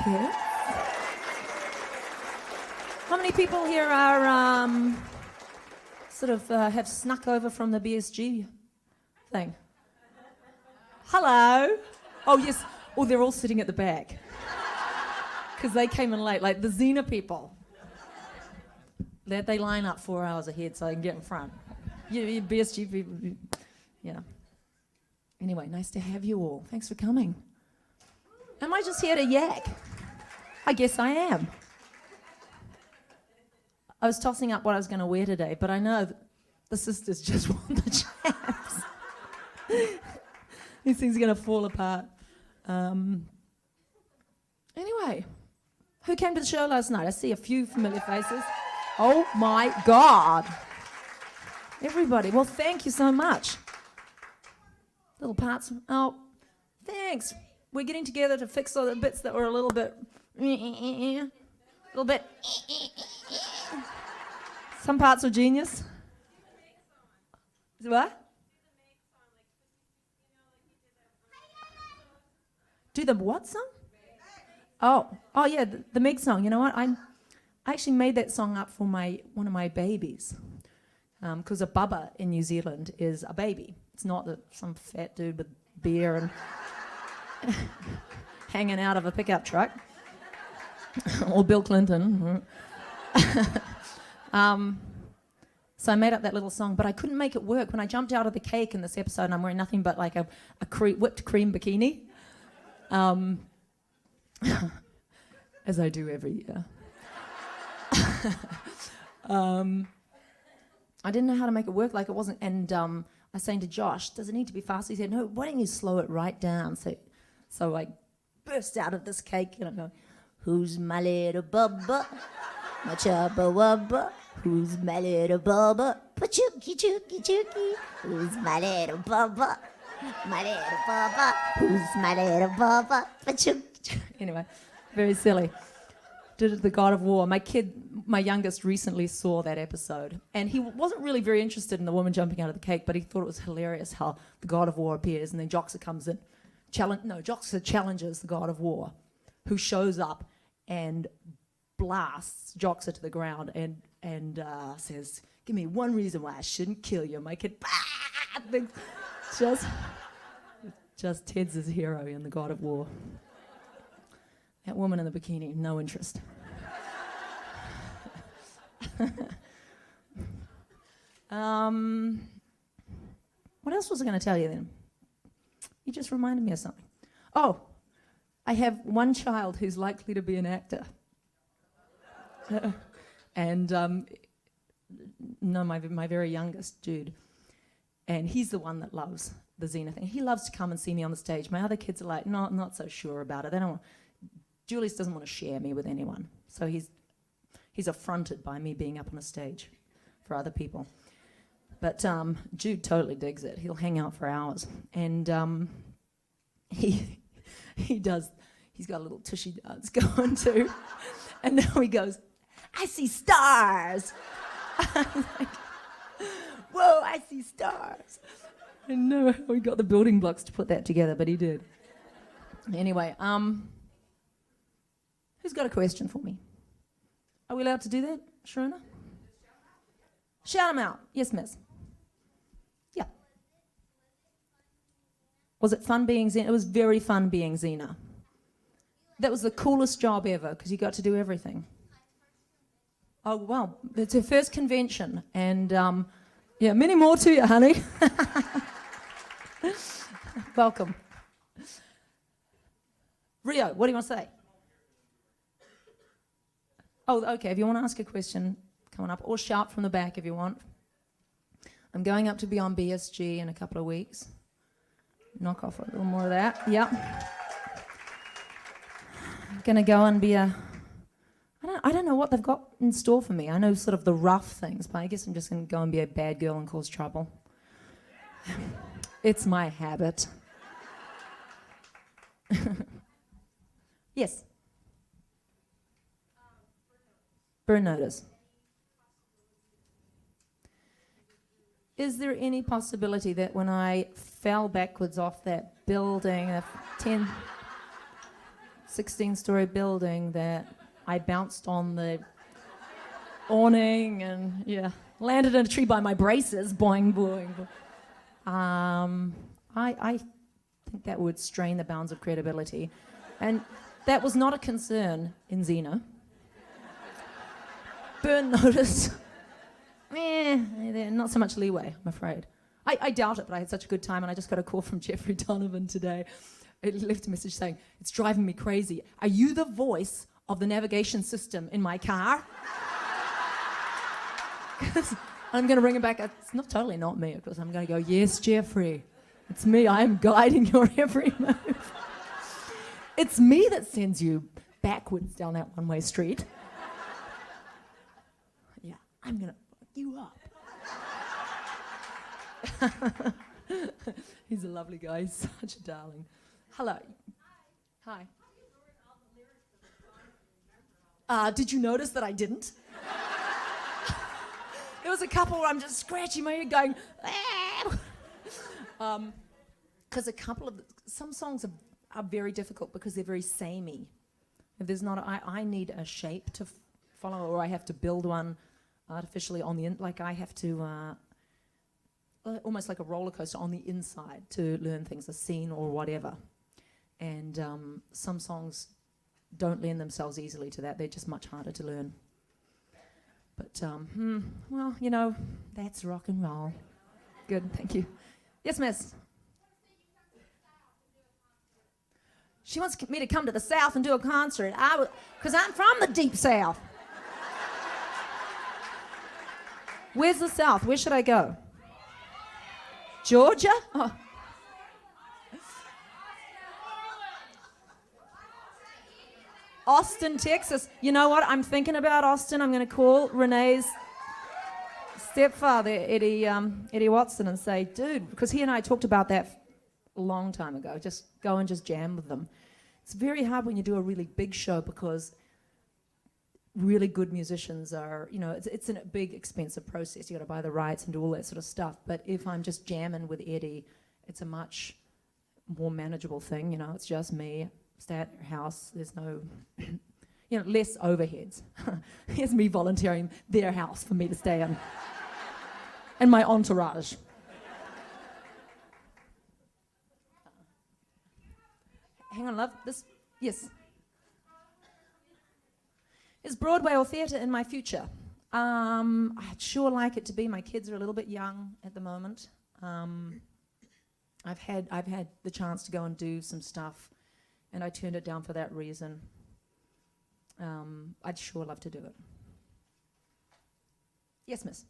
kids. How many people here are have snuck over from the BSG thing? Hello. Oh, yes. Oh, they're all sitting at the back. Because they came in late, like the Xena people. They line up 4 hours ahead so they can get in front. You BSG people, yeah. Anyway, nice to have you all. Thanks for coming. Am I just here to yak? I guess I am. I was tossing up what I was going to wear today, but I know that the sisters just want the chaps. These things are going to fall apart. Anyway, who came to the show last night? I see a few familiar faces. Oh my God. Everybody. Well, thank you so much. Little parts. Oh, thanks. We're getting together to fix all the bits that were a little bit. Some parts were genius. What? Do the what song? Oh yeah, the Meg song. You know what? I actually made that song up for one of my babies, because a bubba in New Zealand is a baby. It's not some fat dude with beer and hanging out of a pickup truck, or Bill Clinton. So I made up that little song, but I couldn't make it work. When I jumped out of the cake in this episode, and I'm wearing nothing but like a whipped cream bikini, as I do every year. I didn't know how to make it work, like it wasn't, and I was saying to Josh, does it need to be fast? He said, no, why don't you slow it right down? So I burst out of this cake and I go, who's my little bubba? My chubba wubba. Who's my little bubba? Pachookie chookie chookie. Who's my little bubba? My little bubba. Who's my little bubba? Pachookie. Anyway, very silly. Did it the God of War. My youngest recently saw that episode, and he wasn't really very interested in the woman jumping out of the cake, but he thought it was hilarious how the God of War appears, and then Joxa comes in. Joxa challenges the God of War, who shows up and blasts Joxa to the ground and says, give me one reason why I shouldn't kill you. My kid, just Ted's his hero in the God of War. That woman in the bikini, no interest. What else was I going to tell you then? You just reminded me of something. Oh, I have one child who's likely to be an actor. My very youngest, Jude. And he's the one that loves the Xena thing. He loves to come and see me on the stage. My other kids are like, no, I'm not so sure about it. They don't want... Julius doesn't want to share me with anyone. So he's affronted by me being up on a stage for other people. But Jude totally digs it. He'll hang out for hours. And he does, he's got a little tushy dance going too. And now he goes, I see stars. I'm like, whoa, I see stars. I know how he got the building blocks to put that together, but he did. Anyway, who's got a question for me? Are we allowed to do that, Sharona? Shout them out. Yes, miss. Yeah. Was it fun being Xena? It was very fun being Xena. That was the coolest job ever because you got to do everything. Oh, well, it's her first convention. And, yeah, many more to you, honey. Welcome. Rio, what do you want to say? Oh, okay, if you want to ask a question, come on up, or shout from the back if you want. I'm going up to be on BSG in a couple of weeks. Knock off a little more of that. Yep. I'm going to go and be I don't know what they've got in store for me. I know sort of the rough things, but I guess I'm just going to go and be a bad girl and cause trouble. It's my habit. Yes. Burn notice. Is there any possibility that when I fell backwards off that building, 16-story building that I bounced on the awning and, landed in a tree by my braces, boing, boing. I think that would strain the bounds of credibility. And that was not a concern in Xena. Burn notice. Not so much leeway, I'm afraid. I doubt it, but I had such a good time, and I just got a call from Jeffrey Donovan today. He left a message saying, "It's driving me crazy. Are you the voice of the navigation system in my car?" I'm going to ring him back. It's totally not me, because I'm going to go, "Yes, Jeffrey, it's me. I am guiding your every move. It's me that sends you backwards down that one-way street. Yeah, I'm going to fuck you up." He's a lovely guy. He's such a darling. Hello. Hi. Did you notice that I didn't? There was a couple where I'm just scratching my head going, because some songs are very difficult because they're very samey. If there's not, I need a shape to follow, or I have to build one artificially on the like I have to, almost like a roller coaster on the inside to learn things, a scene or whatever. And some songs don't lend themselves easily to that. They're just much harder to learn. But, well, that's rock and roll. Good, thank you. Yes, miss? She wants me to come to the South and do a concert. Because I'm from the deep South. Where's the South? Where should I go? Georgia? Oh. Austin, Texas. You know what? I'm thinking about Austin. I'm going to call Renee's stepfather, Eddie Watson, and say, dude, because he and I talked about that a long time ago. Just go and just jam with them. It's very hard when you do a really big show because really good musicians are, it's a big, expensive process. You got to buy the rights and do all that sort of stuff. But if I'm just jamming with Eddie, it's a much more manageable thing. It's just me. Stay at their house. There's no, less overheads. Here's me volunteering their house for me to stay in. And my entourage. Hang on, love. Yes. Is Broadway or theatre in my future? I'd sure like it to be. My kids are a little bit young at the moment. I've had the chance to go and do some stuff, and I turned it down for that reason. I'd sure love to do it. Yes, miss?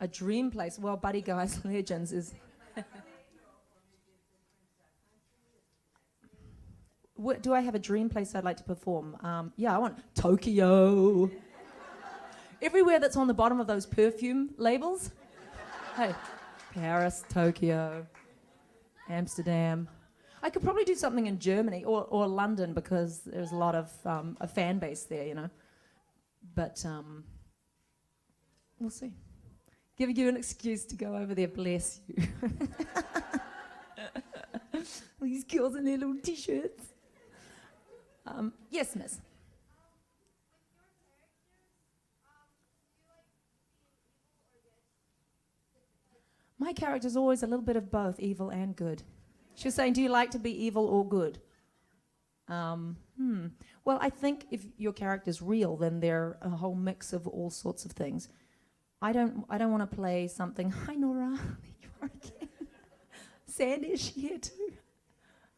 A dream place? Well, Buddy Guy's Legends is... Do I have a dream place I'd like to perform? I want Tokyo. Everywhere that's on the bottom of those perfume labels. Hey, Paris, Tokyo, Amsterdam. I could probably do something in Germany or London because there's a lot of a fan base there, But we'll see. Giving you an excuse to go over there, bless you. These girls in their little t-shirts. Yes, miss. My character's always a little bit of both, evil and good. She was saying, do you like to be evil or good? Well, I think if your character's real, then they're a whole mix of all sorts of things. I don't want to play something. Hi, Nora. There you are again. Sandy, is she here too?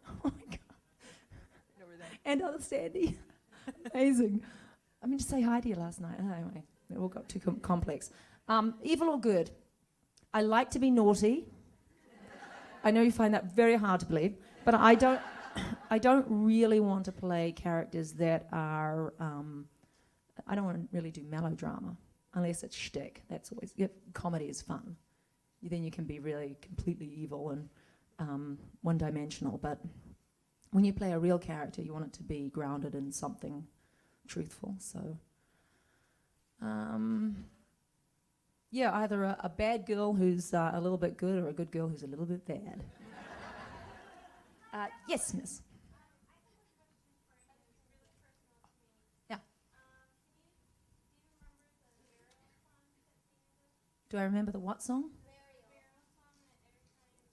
Oh my God. And other Sandy. Amazing. I mean, to say hi to you last night. Anyway, it all got too complex. Evil or good? I like to be naughty. I know you find that very hard to believe, but I don't really want to play characters that are, I don't want to really do melodrama, unless it's shtick. That's always, comedy is fun. Then you can be really completely evil and one-dimensional, but when you play a real character, you want it to be grounded in something truthful. So, either a bad girl who's a little bit good or a good girl who's a little bit bad. Yes, miss. Do I remember the what song?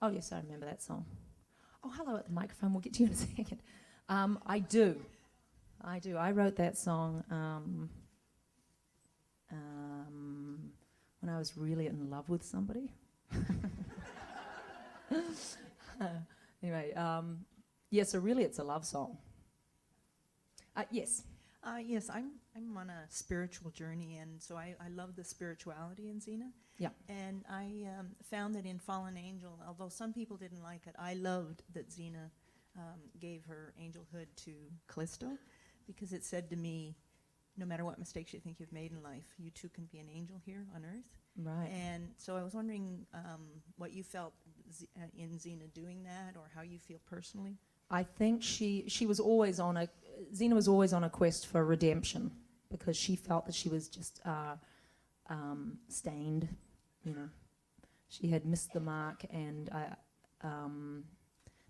Oh, yes, I remember that song. Oh, hello at the microphone. We'll get to you in a second. I do. I wrote that song when I was really in love with somebody. Anyway, yeah, so really it's a love song. Yes. Yes, I'm on a spiritual journey, and so I love the spirituality in Xena. Yeah. And I found that in Fallen Angel, although some people didn't like it, I loved that Xena gave her angelhood to Callisto, because it said to me, no matter what mistakes you think you've made in life, you too can be an angel here on Earth. Right. And so I was wondering what you felt in Xena doing that, or how you feel personally. I think she was always on Xena was always on a quest for redemption, because she felt that she was just stained, you know. She had missed the mark, and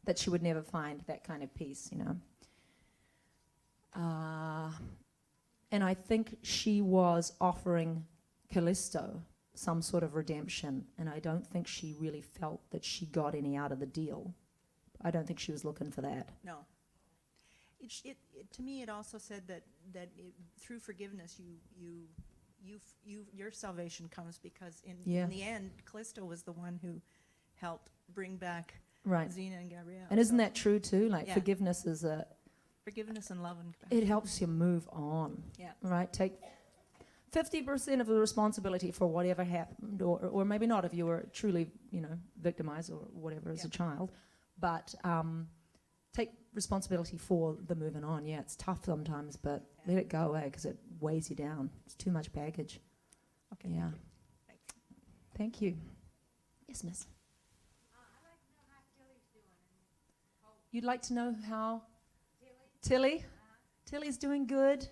that she would never find that kind of peace, you know. And I think she was offering Callisto some sort of redemption, and I don't think she really felt that she got any out of the deal. I don't think she was looking for that. No. To me, it also said that through forgiveness, your salvation comes, because in the end, Callisto was the one who helped bring back Xena and Gabrielle. And isn't that true too? Like forgiveness is forgiveness and love and compassion. It helps you move on. Yeah. Right. Take 50% of the responsibility for whatever happened, or maybe not if you were truly, you know, victimized or whatever as a child, but take responsibility for the moving on. Yeah, it's tough sometimes, but let it go away, because it weighs you down. It's too much baggage. Okay. Yeah. Thanks. Thank you. Yes, miss. I'd like to know how Tilly's doing. You'd like to know how Tilly? Tilly's doing good.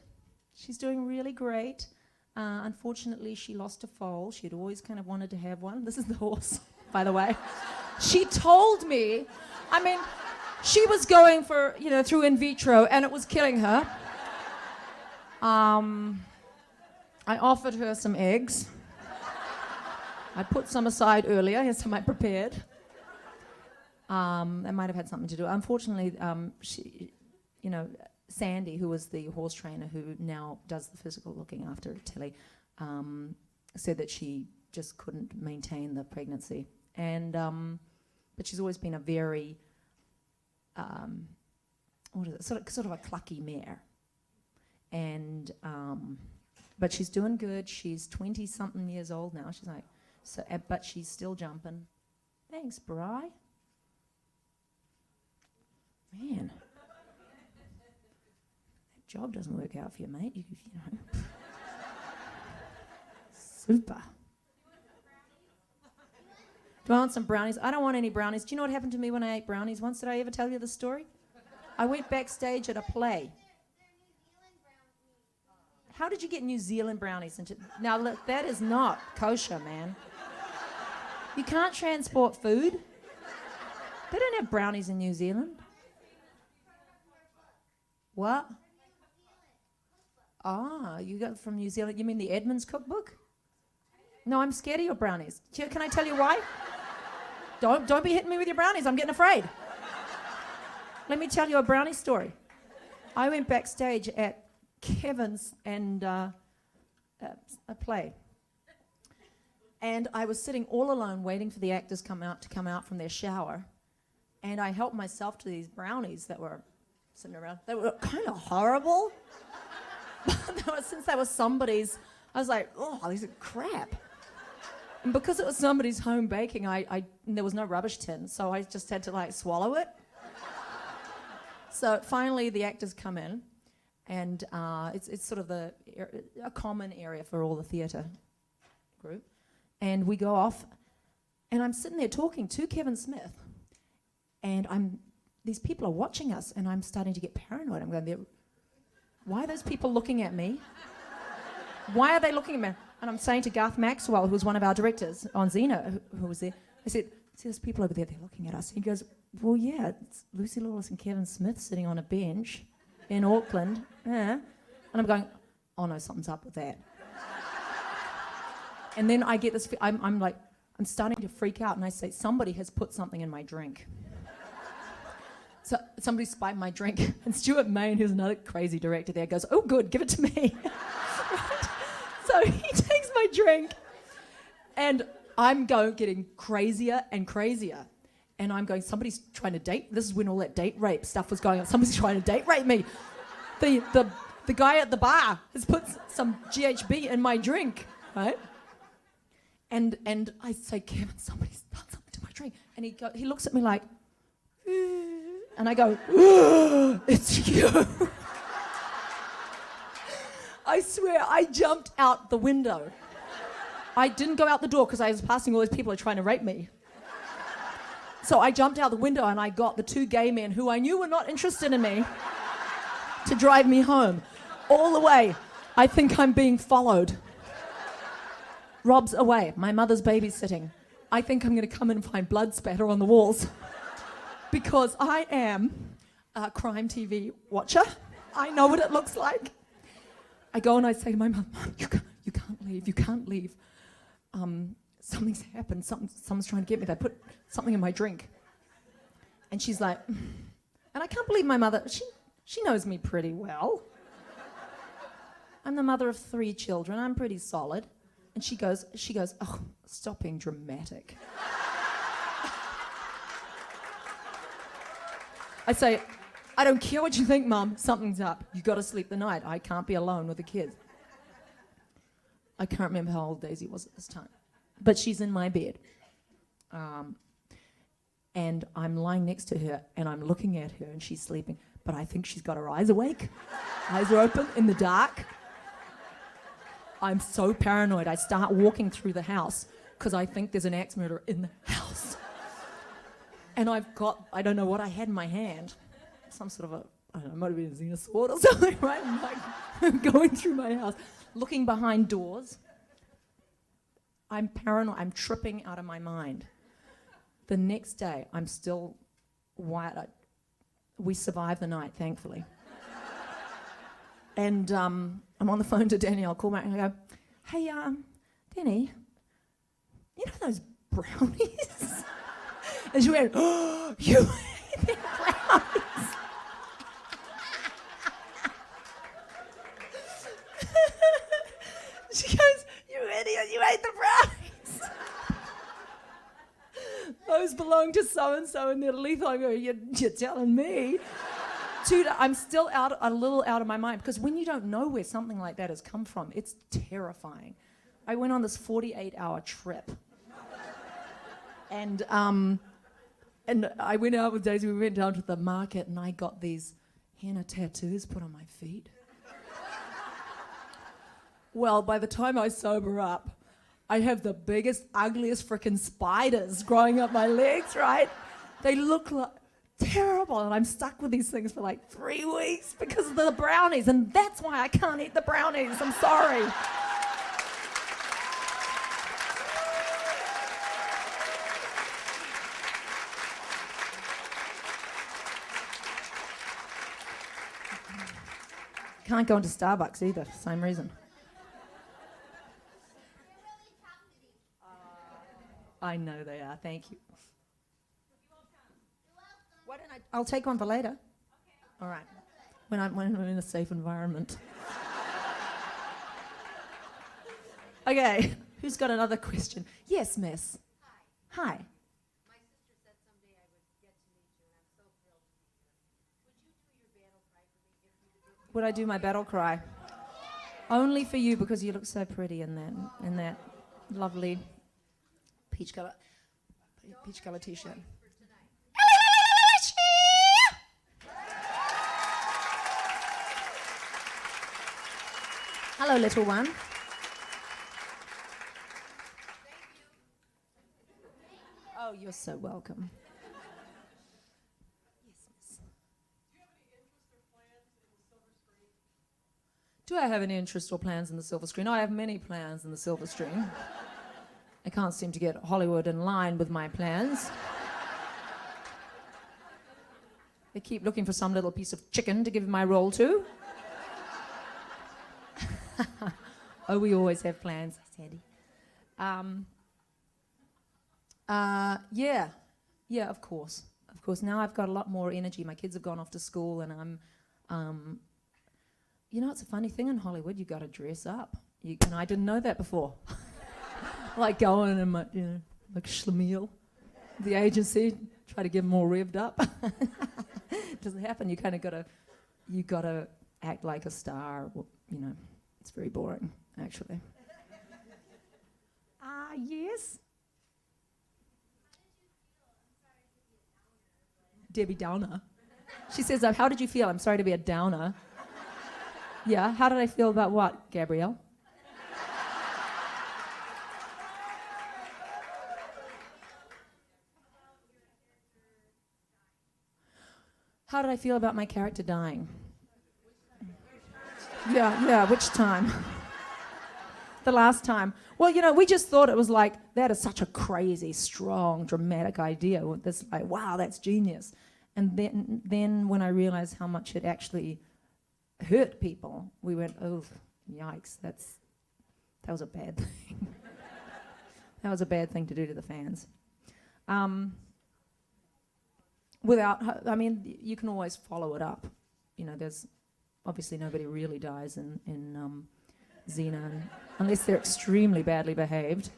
She's doing really great. Unfortunately, she lost a foal. She'd always kind of wanted to have one. This is the horse, by the way. She told me, I mean, she was going for, you know, through in vitro, and it was killing her. I offered her some eggs. I put some aside earlier. Here's some I prepared. That might have had something to do. Unfortunately, she, you know, Sandy, who was the horse trainer who now does the physical looking after Tilly, said that she just couldn't maintain the pregnancy. And but she's always been a very sort of a clucky mare. And but she's doing good. She's 20-something years old now. She's like, so, but she's still jumping. Thanks, Bri. Man. Job doesn't work out for you, mate. You know. Super. Do I want some brownies? I don't want any brownies. Do you know what happened to me when I ate brownies once? Did I ever tell you the story? I went backstage at a play. How did you get New Zealand brownies into... Now, look, that is not kosher, man. You can't transport food. They don't have brownies in New Zealand. What? Ah, you got from New Zealand. You mean the Edmonds cookbook? No, I'm scared of your brownies. Can I tell you why? Don't be hitting me with your brownies. I'm getting afraid. Let me tell you a brownie story. I went backstage at Kevin's and a play. And I was sitting all alone waiting for the actors to come out from their shower. And I helped myself to these brownies that were sitting around. They were kind of horrible. Since they were somebody's, I was like, oh, these are crap. And because it was somebody's home baking, there was no rubbish tin, so I just had to like swallow it. So finally the actors come in, and it's sort of a common area for all the theatre group. And we go off, and I'm sitting there talking to Kevin Smith, and these people are watching us, and I'm starting to get paranoid. I'm going, why are those people looking at me? Why are they looking at me? And I'm saying to Garth Maxwell, who was one of our directors on Xena, who was there, I said, see those people over there, they're looking at us. He goes, well, yeah, it's Lucy Lawless and Kevin Smith sitting on a bench in Auckland. Yeah. And I'm going, oh no, something's up with that. And then I get this, I'm like, I'm starting to freak out, and I say, somebody has put something in my drink. So somebody spiked my drink, and Stuart Main, who's another crazy director there, goes, oh good, give it to me. So he takes my drink, and I'm getting crazier and crazier. And I'm going, somebody's trying to date, this is when all that date rape stuff was going on, somebody's trying to date rape me. The guy at the bar has put some GHB in my drink, right? And I say, Kevin, somebody's done something to my drink. And he looks at me like, and I go, it's you. I swear, I jumped out the window. I didn't go out the door because I was passing all those people who are trying to rape me. So I jumped out the window and I got the two gay men who I knew were not interested in me to drive me home. All the way, I think I'm being followed. Rob's away, my mother's babysitting. I think I'm gonna come in and find blood spatter on the walls because I am a crime TV watcher. I know what it looks like. I go and I say to my mum, you can't leave. Something's happened, someone's trying to get me. They put something in my drink. And she's like, and I can't believe my mother, she knows me pretty well. I'm the mother of 3 children, I'm pretty solid. And she goes, oh, stop being dramatic. I say, I don't care what you think, Mum, something's up. You got to sleep the night. I can't be alone with the kids. I can't remember how old Daisy was at this time. But she's in my bed. And I'm lying next to her, and I'm looking at her, and she's sleeping. But I think she's got her eyes awake. Eyes are open in the dark. I'm so paranoid. I start walking through the house because I think there's an axe murderer in the house. And I've got, I don't know what I had in my hand. Some sort of I don't know, it might have been a Xena sword or something, right? And like going through my house, looking behind doors. I'm paranoid. I'm tripping out of my mind. The next day, I'm still wired. We survived the night, thankfully. And I'm on the phone to Danny. I'll call back and I go, hey, Danny, you know those brownies? And she went, oh, you ate the brownies. She goes, you idiot, you ate the brownies. Those belong to so-and-so and they're lethal. I go, you're telling me. I'm still a little out of my mind because when you don't know where something like that has come from, it's terrifying. I went on this 48-hour trip. And I went out with Daisy, we went down to the market and I got these henna tattoos put on my feet. Well, by the time I sober up, I have the biggest, ugliest frickin' spiders growing up my legs, right? They look like terrible, and I'm stuck with these things for like 3 weeks because of the brownies, and that's why I can't eat the brownies. I'm sorry. Can't go into Starbucks either, same reason. I know they are, thank you. Why don't I'll take one for later. Okay. All right. When I'm in a safe environment. Okay, who's got another question? Yes, miss. Hi. My sister said someday I would get to meet you, and I'm so thrilled to be here. Would you do your battle cry for me if you did? Would I do my battle cry? Only for you because you look so pretty in that lovely peach color t-shirt. Hello, little one. Oh, you're so welcome. Yes, miss. Do I have any interest or plans in the silver screen? I have many plans in the silver screen. I can't seem to get Hollywood in line with my plans. They keep looking for some little piece of chicken to give my role to. Oh, we always have plans, Sandy. Yeah, of course. Of course, now I've got a lot more energy. My kids have gone off to school and I'm, it's a funny thing in Hollywood, you got to dress up. And I didn't know that before. Like going and like schlemiel, the agency, try to get them all revved up. Doesn't happen. You kind of got to act like a star. It's very boring, actually. Yes. Debbie Downer. She says, how did you feel? I'm sorry to be a downer. Yeah, how did I feel about what, Gabrielle? How did I feel about my character dying? Yeah, which time? The last time. Well, we just thought it was like, that is such a crazy, strong, dramatic idea. This, like, wow, that's genius. And then when I realized how much it actually hurt people, we went, oh, yikes, that was a bad thing. That was a bad thing to do to the fans. You can always follow it up. There's obviously nobody really dies in Xena, unless they're extremely badly behaved.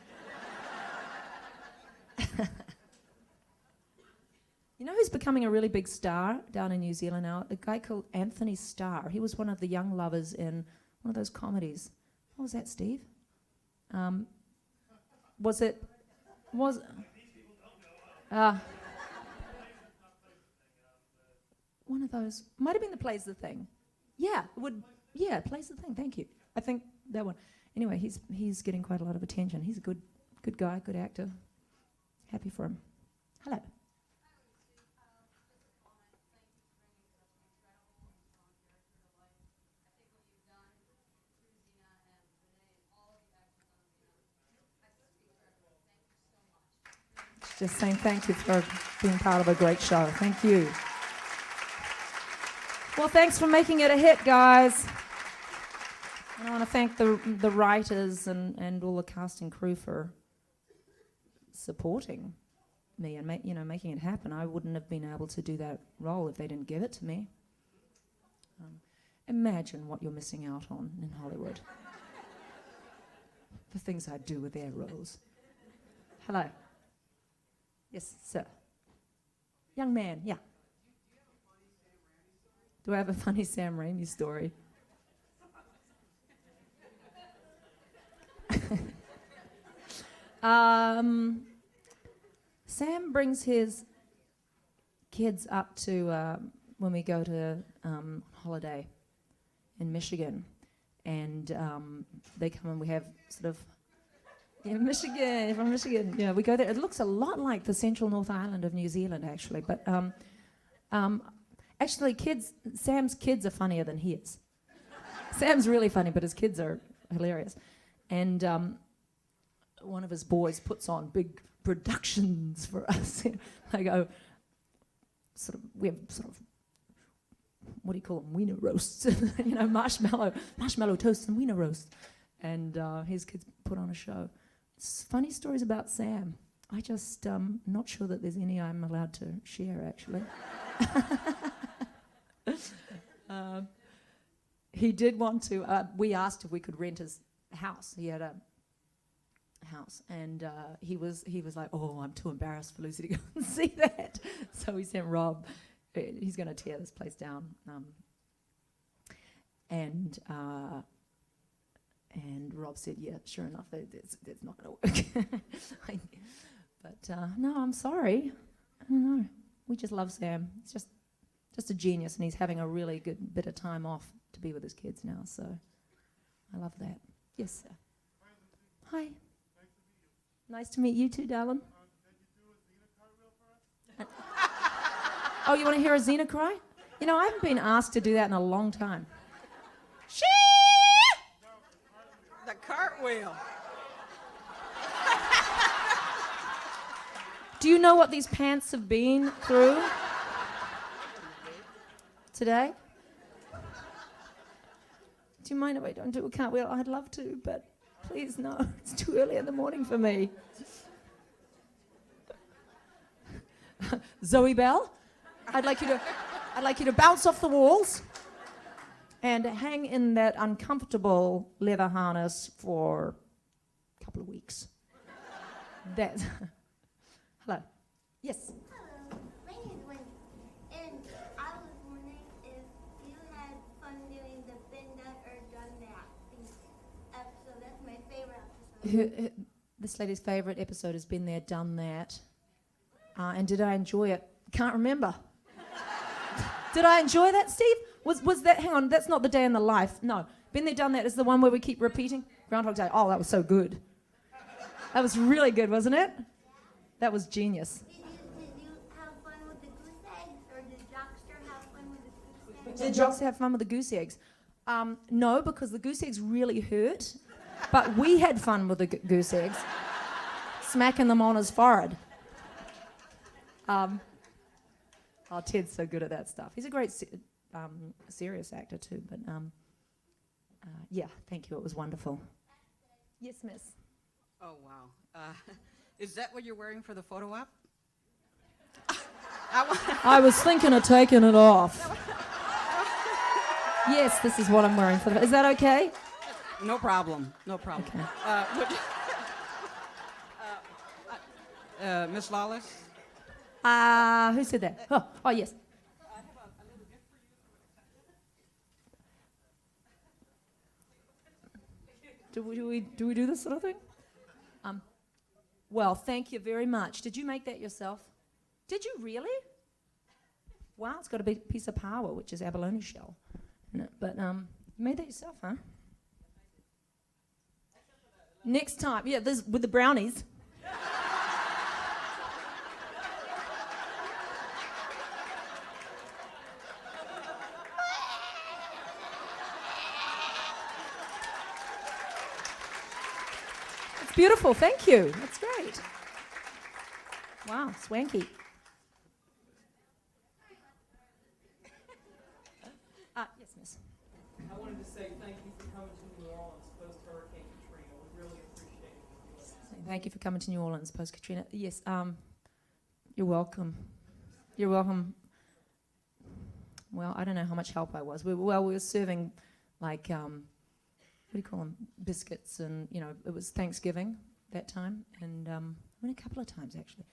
You know who's becoming a really big star down in New Zealand now? A guy called Anthony Starr. He was one of the young lovers in one of those comedies. What was that, Steve? One of those. Might have been the Plays the Thing. Yeah, Plays the Thing. Thank you. I think that one. Anyway, he's getting quite a lot of attention. He's a good guy, good actor. Happy for him. Hello. Just saying thank you for being part of a great show. Thank you. Well, thanks for making it a hit, guys. And I want to thank the writers and all the cast and crew for supporting me and making it happen. I wouldn't have been able to do that role if they didn't give it to me. Imagine what you're missing out on in Hollywood. The things I do with their roles. Hello. Yes, sir. Young man, yeah. Do I have a funny Sam Raimi story? Sam brings his kids up to when we go to holiday in Michigan, and they come and we have sort of Michigan, from Michigan. Yeah, we go there. It looks a lot like the central North Island of New Zealand, actually. But actually, Sam's kids are funnier than he is. Sam's really funny, but his kids are hilarious. And one of his boys puts on big productions for us. We have sort of, what do you call them? Wiener roasts, marshmallow toast and wiener roast. And his kids put on a show. It's funny stories about Sam. I just not sure that there's any I'm allowed to share, actually. He did want to. We asked if we could rent his house. He had a house, and he was like, "Oh, I'm too embarrassed for Lucy to go and see that." So we sent Rob. He's going to tear this place down, and Rob said, "Yeah, sure enough, that's not going to work." But no, I'm sorry. I don't know. We just love Sam. He's just a genius, and he's having a really good bit of time off to be with his kids now. So I love that. Yes, sir. Hi. Nice to meet you too, darling. Oh, you want to hear a Xena cry? I haven't been asked to do that in a long time. The cartwheel. Do you know what these pants have been through today? Do you mind if I don't do a cartwheel? I'd love to, but Please, no. It's too early in the morning for me. Zoe Bell, I'd like you to bounce off the walls and hang in that uncomfortable leather harness for a couple of weeks. That. Hello. Yes. Hello, my name is Wendy, and I was wondering if you had fun doing the been that or done that episode. That's my favorite episode. This lady's favourite episode has been there, done that. And did I enjoy it? Can't remember. Did I enjoy that, Steve? Was that, hang on, that's not the day in the life. No, been there, done that is the one where we keep repeating. Groundhog Day. Oh, that was so good. That was really good, wasn't it? That was genius. Did you have fun with the goose eggs, or did Jockster have fun with the goose eggs? Did Jockster have fun with the goose eggs? No, because the goose eggs really hurt. But we had fun with the goose eggs, smacking them on his forehead. Ted's so good at that stuff. He's a great serious actor too. But yeah, thank you. It was wonderful. Yes, miss. Oh, wow. Is that what you're wearing for the photo op? I was thinking of taking it off. Yes, this is what I'm wearing for the. Is that okay? No problem. No problem. Okay. Miss Lawless? Who said that? Oh, yes. I have a little gift for you. Do we do this sort of thing? Well, thank you very much. Did you make that yourself? Did you really? Wow, it's got a big piece of power, which is abalone shell. No, but you made that yourself, huh? Next time, yeah, this with the brownies. It's beautiful, thank you. That's great. Wow, swanky. Yes, miss. I wanted to say thank you for coming to New Orleans post Hurricane Katrina. We really appreciate it. Thank you for coming to New Orleans post Katrina. Yes, you're welcome. You're welcome. Well, I don't know how much help I was. We were serving like what do you call them? Biscuits, and it was Thanksgiving that time, and I mean a couple of times actually.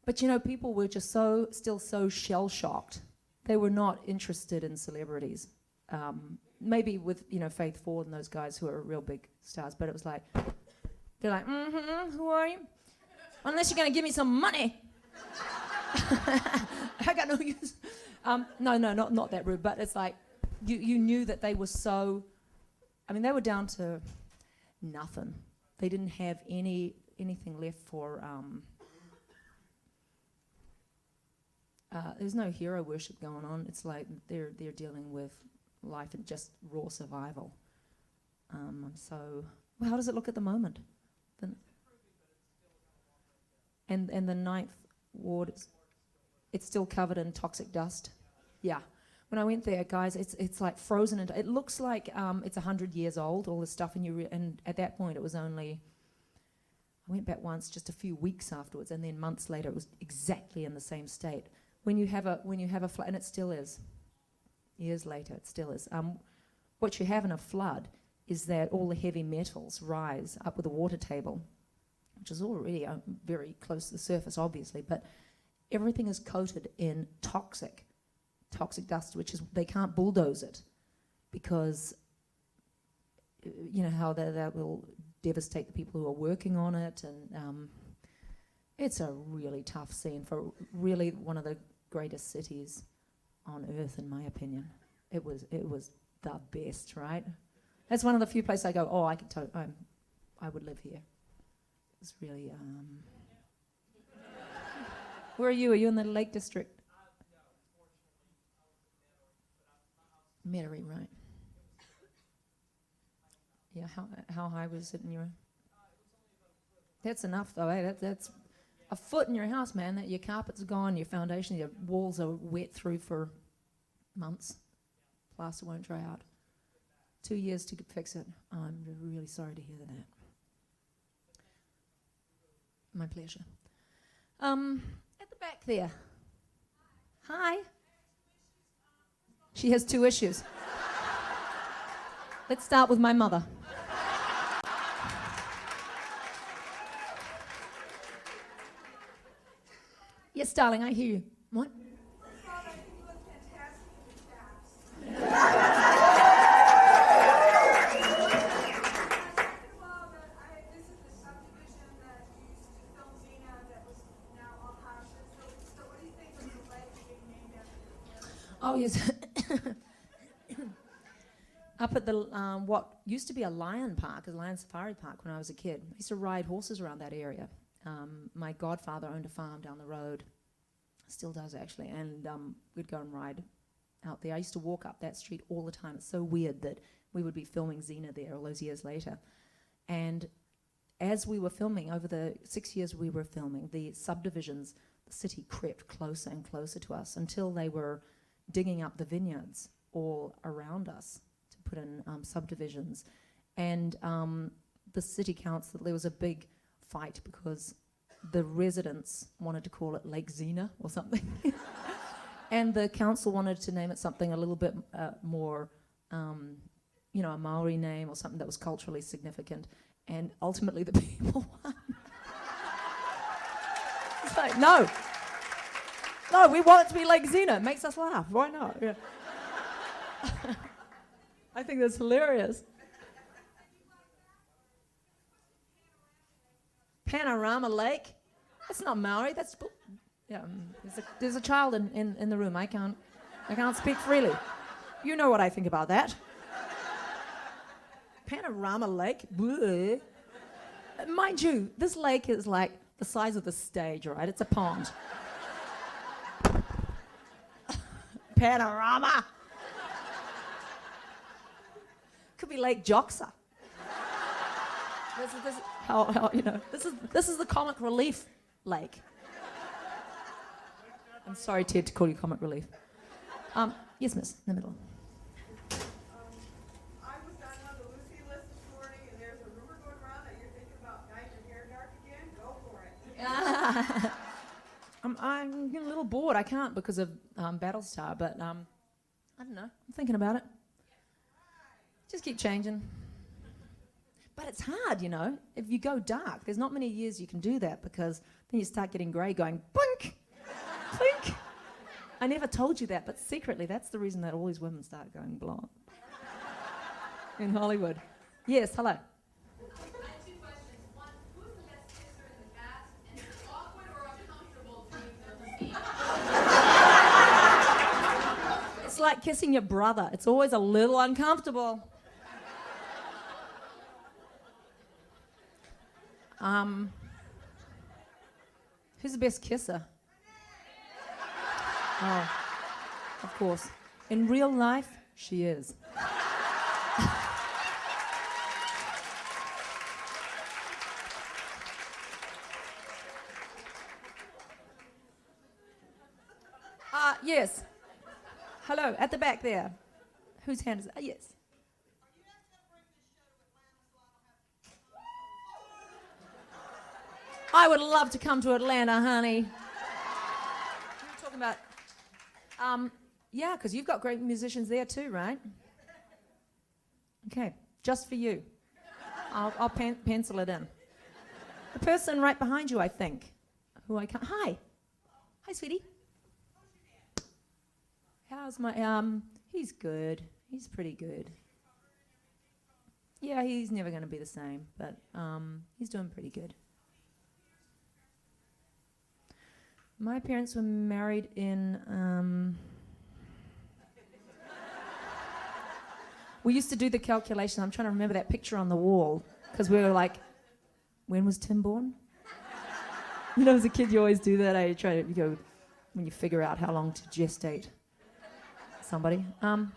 But people were just still so shell shocked. They were not interested in celebrities. Maybe with Faith Ford and those guys who are real big stars, but it was like they're like, who are you? Unless you're going to give me some money. I got no use. No, not that rude, but it's like you knew that they were so. I mean, they were down to nothing. They didn't have anything left for. There's no hero worship going on. It's like they're dealing with life and just raw survival. So, well, how does it look at the moment? And the 9th ward, it's still covered in toxic dust. Yeah. When I went there, guys, it's like frozen into. It looks like it's 100 years old. All this stuff, and at that point, it was only. I went back once, just a few weeks afterwards, and then months later, it was exactly in the same state. When you have a flood, and it still is. Years later, it still is. What you have in a flood is that all the heavy metals rise up with the water table, which is already very close to the surface, obviously, but everything is coated in toxic dust, which is they can't bulldoze it because you know how that will devastate the people who are working on it, and it's a really tough scene for really one of the greatest cities on earth, in my opinion. It was the best, right? That's one of the few places I go, oh, I could I would live here. It's really. Where are you? Are you in the Lake District? Metairie, right? Yeah. How high was it in your? That's enough, though. Eh? That's a foot in your house, man. That your carpet's gone, your foundation, your walls are wet through for months. Plaster won't dry out. 2 years to fix it. I'm really sorry to hear that. My pleasure. At the back there. Hi. She has 2 issues. Let's start with my mother. Yes, darling, I hear you. What? Oh, yes. Up at the what used to be a lion park, a lion safari park when I was a kid. I used to ride horses around that area. My godfather owned a farm down the road. Still does, actually. And we'd go and ride out there. I used to walk up that street all the time. It's so weird that we would be filming Xena there all those years later. And as we were filming, over the 6 years we were filming, the subdivisions, the city crept closer and closer to us until they were digging up the vineyards all around us to put in subdivisions. And the city council, there was a big fight because the residents wanted to call it Lake Xena or something. And the council wanted to name it something a little bit more, a Maori name or something that was culturally significant. And ultimately the people won. It's like, no, we want it to be Lake Xena. It makes us laugh. Why not? Yeah. I think that's hilarious. Panorama Lake? That's not Maori. That's there's a child in the room. I can't speak freely. You know what I think about that. Panorama Lake? Bleh. Mind you, this lake is like the size of the stage, right? It's a pond. Panorama. Could be Lake Joxa. This is the comic relief lake. I'm sorry, Ted, to call you comic relief. Yes, miss, in the middle. I was on the Lucy list this morning, and there's a rumor going around that you're thinking about dyeing your hair dark again. Go for it. I'm getting a little bored. I can't because of Battlestar, but I don't know. I'm thinking about it. Just keep changing. But it's hard, If you go dark, there's not many years you can do that because then you start getting grey going, blink, blink. I never told you that, but secretly that's the reason that all these women start going blonde in Hollywood. Yes, hello. I have 2 questions. One, who's the best kisser in the cast? And is it awkward or uncomfortable doing the scene? It's like kissing your brother. It's always a little uncomfortable. Who's the best kisser? Oh, of course. In real life, she is. Yes. Hello, at the back there. Whose hand is it? Yes. I would love to come to Atlanta, honey. You were talking about, yeah, because you've got great musicians there too, right? Okay, just for you. I'll pencil it in. The person right behind you, I think, who I can't. Hi, sweetie. How's my? He's good. He's pretty good. Yeah, he's never going to be the same, but he's doing pretty good. My parents were married in... we used to do the calculation. I'm trying to remember that picture on the wall because we were like, when was Tim born? As a kid, you always do that. You go when you figure out how long to gestate somebody. My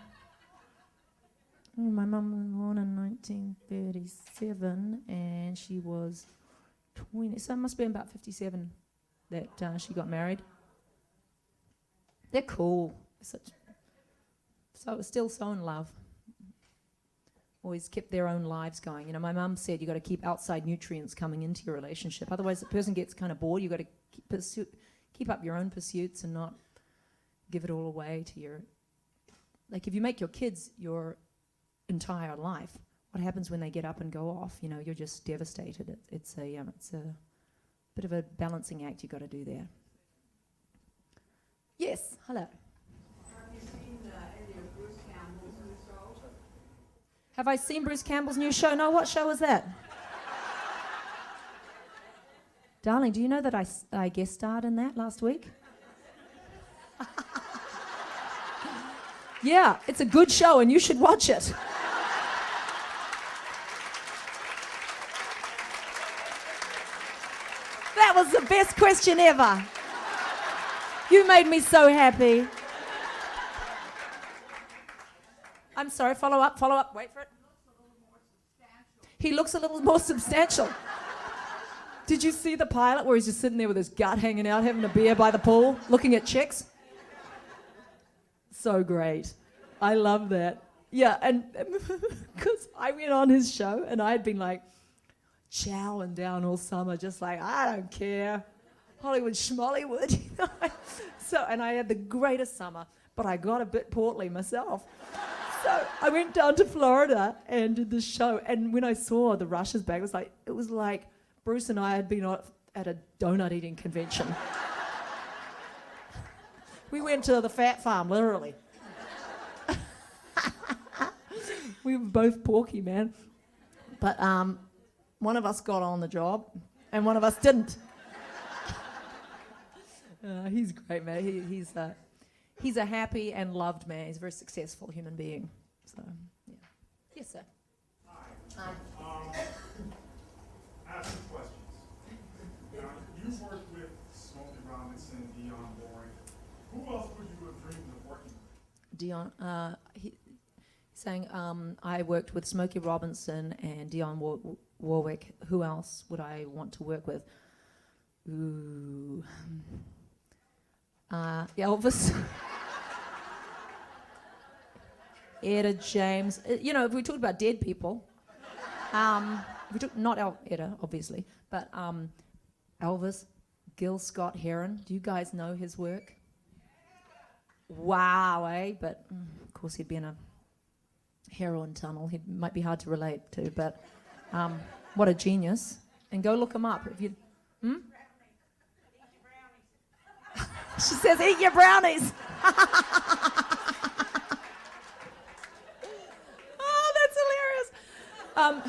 mum was born in 1937, and she was 20. So it must have been about 57 that she got married. They're cool. So still so in love. always kept their own lives going. You know, my mum said you got to keep outside nutrients coming into your relationship. Otherwise, the person gets kind of bored. You got to keep up your own pursuits and not give it all away to your. Like, if you make your kids your entire life, what happens when they get up and go off? You know, you're just devastated. It's a bit of a balancing act you got to do there. Yes, hello. Have you seen any of Bruce Campbell's new show? Have I seen Bruce Campbell's new show? No, what show was that? Darling, do you know that I guest starred in that last week? Yeah, it's a good show and you should watch it. That was the best question ever. You made me so happy. I'm sorry, follow up, wait for it. He looks a little more substantial. Did you see the pilot where he's just sitting there with his gut hanging out, having a beer by the pool, looking at chicks? So great. I love that. Yeah, and because I went on his show and I had been like chowing down all summer, just like, I don't care. Hollywood schmollywood, you know. So, and I had the greatest summer, but I got a bit portly myself. So I went down to Florida and did the show, and when I saw the Russia's back, it was like Bruce and I had been at a donut eating convention. We went to the fat farm, literally. We were both porky, man. But one of us got on the job, and one of us didn't. He's great, man. He's a happy and loved man. He's a very successful human being. So, yeah. Yes, sir. Hi. I have some questions. Now, you worked with Smokey Robinson, Dionne Warwick. Who else would you have dreamed of working with? Dionne, he's saying, I worked with Smokey Robinson and Dionne Warwick. Who else would I want to work with? Ooh. Elvis. Etta James. You know, if we talked about dead people, not Etta, obviously, but Elvis, Gil Scott Heron. Do you guys know his work? Wow, eh? But of course he'd be in a heroin tunnel. He might be hard to relate to, but what a genius. And go look him up. If you, She says, eat your brownies. Oh, that's hilarious.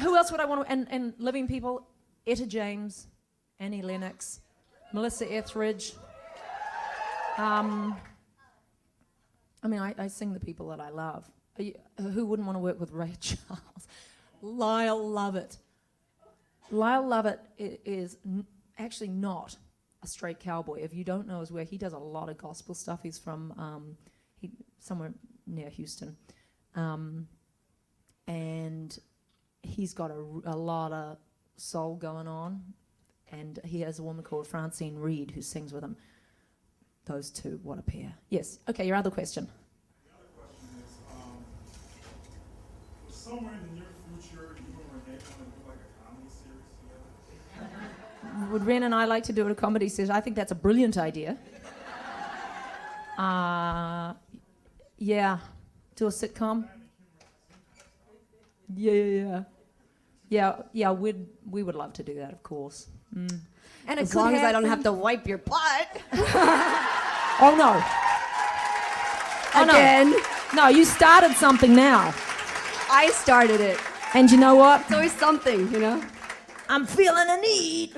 Who else would I want to, and living people, Etta James, Annie Lennox, Melissa Etheridge. I mean, I sing the people that I love. Who wouldn't want to work with Ray Charles? Lyle Lovett. Lyle Lovett is actually not a straight cowboy. If you don't know his work, he does a lot of gospel stuff. He's from somewhere near Houston. And he's got a lot of soul going on. And he has a woman called Francine Reed who sings with him. Those two, what a pair. Yes. Okay, your other question. The other question is, somewhere in the near future, you and Renee want to do like a comedy series together? Would Ren and I like to do a comedy series? I think that's a brilliant idea. Yeah. Do a sitcom? Yeah, we would love to do that, of course. Mm. And as long as I don't have to wipe your butt. Oh, no. Again. No, you started something now. I started it. And you know what? It's always something, you know? I'm feeling a need.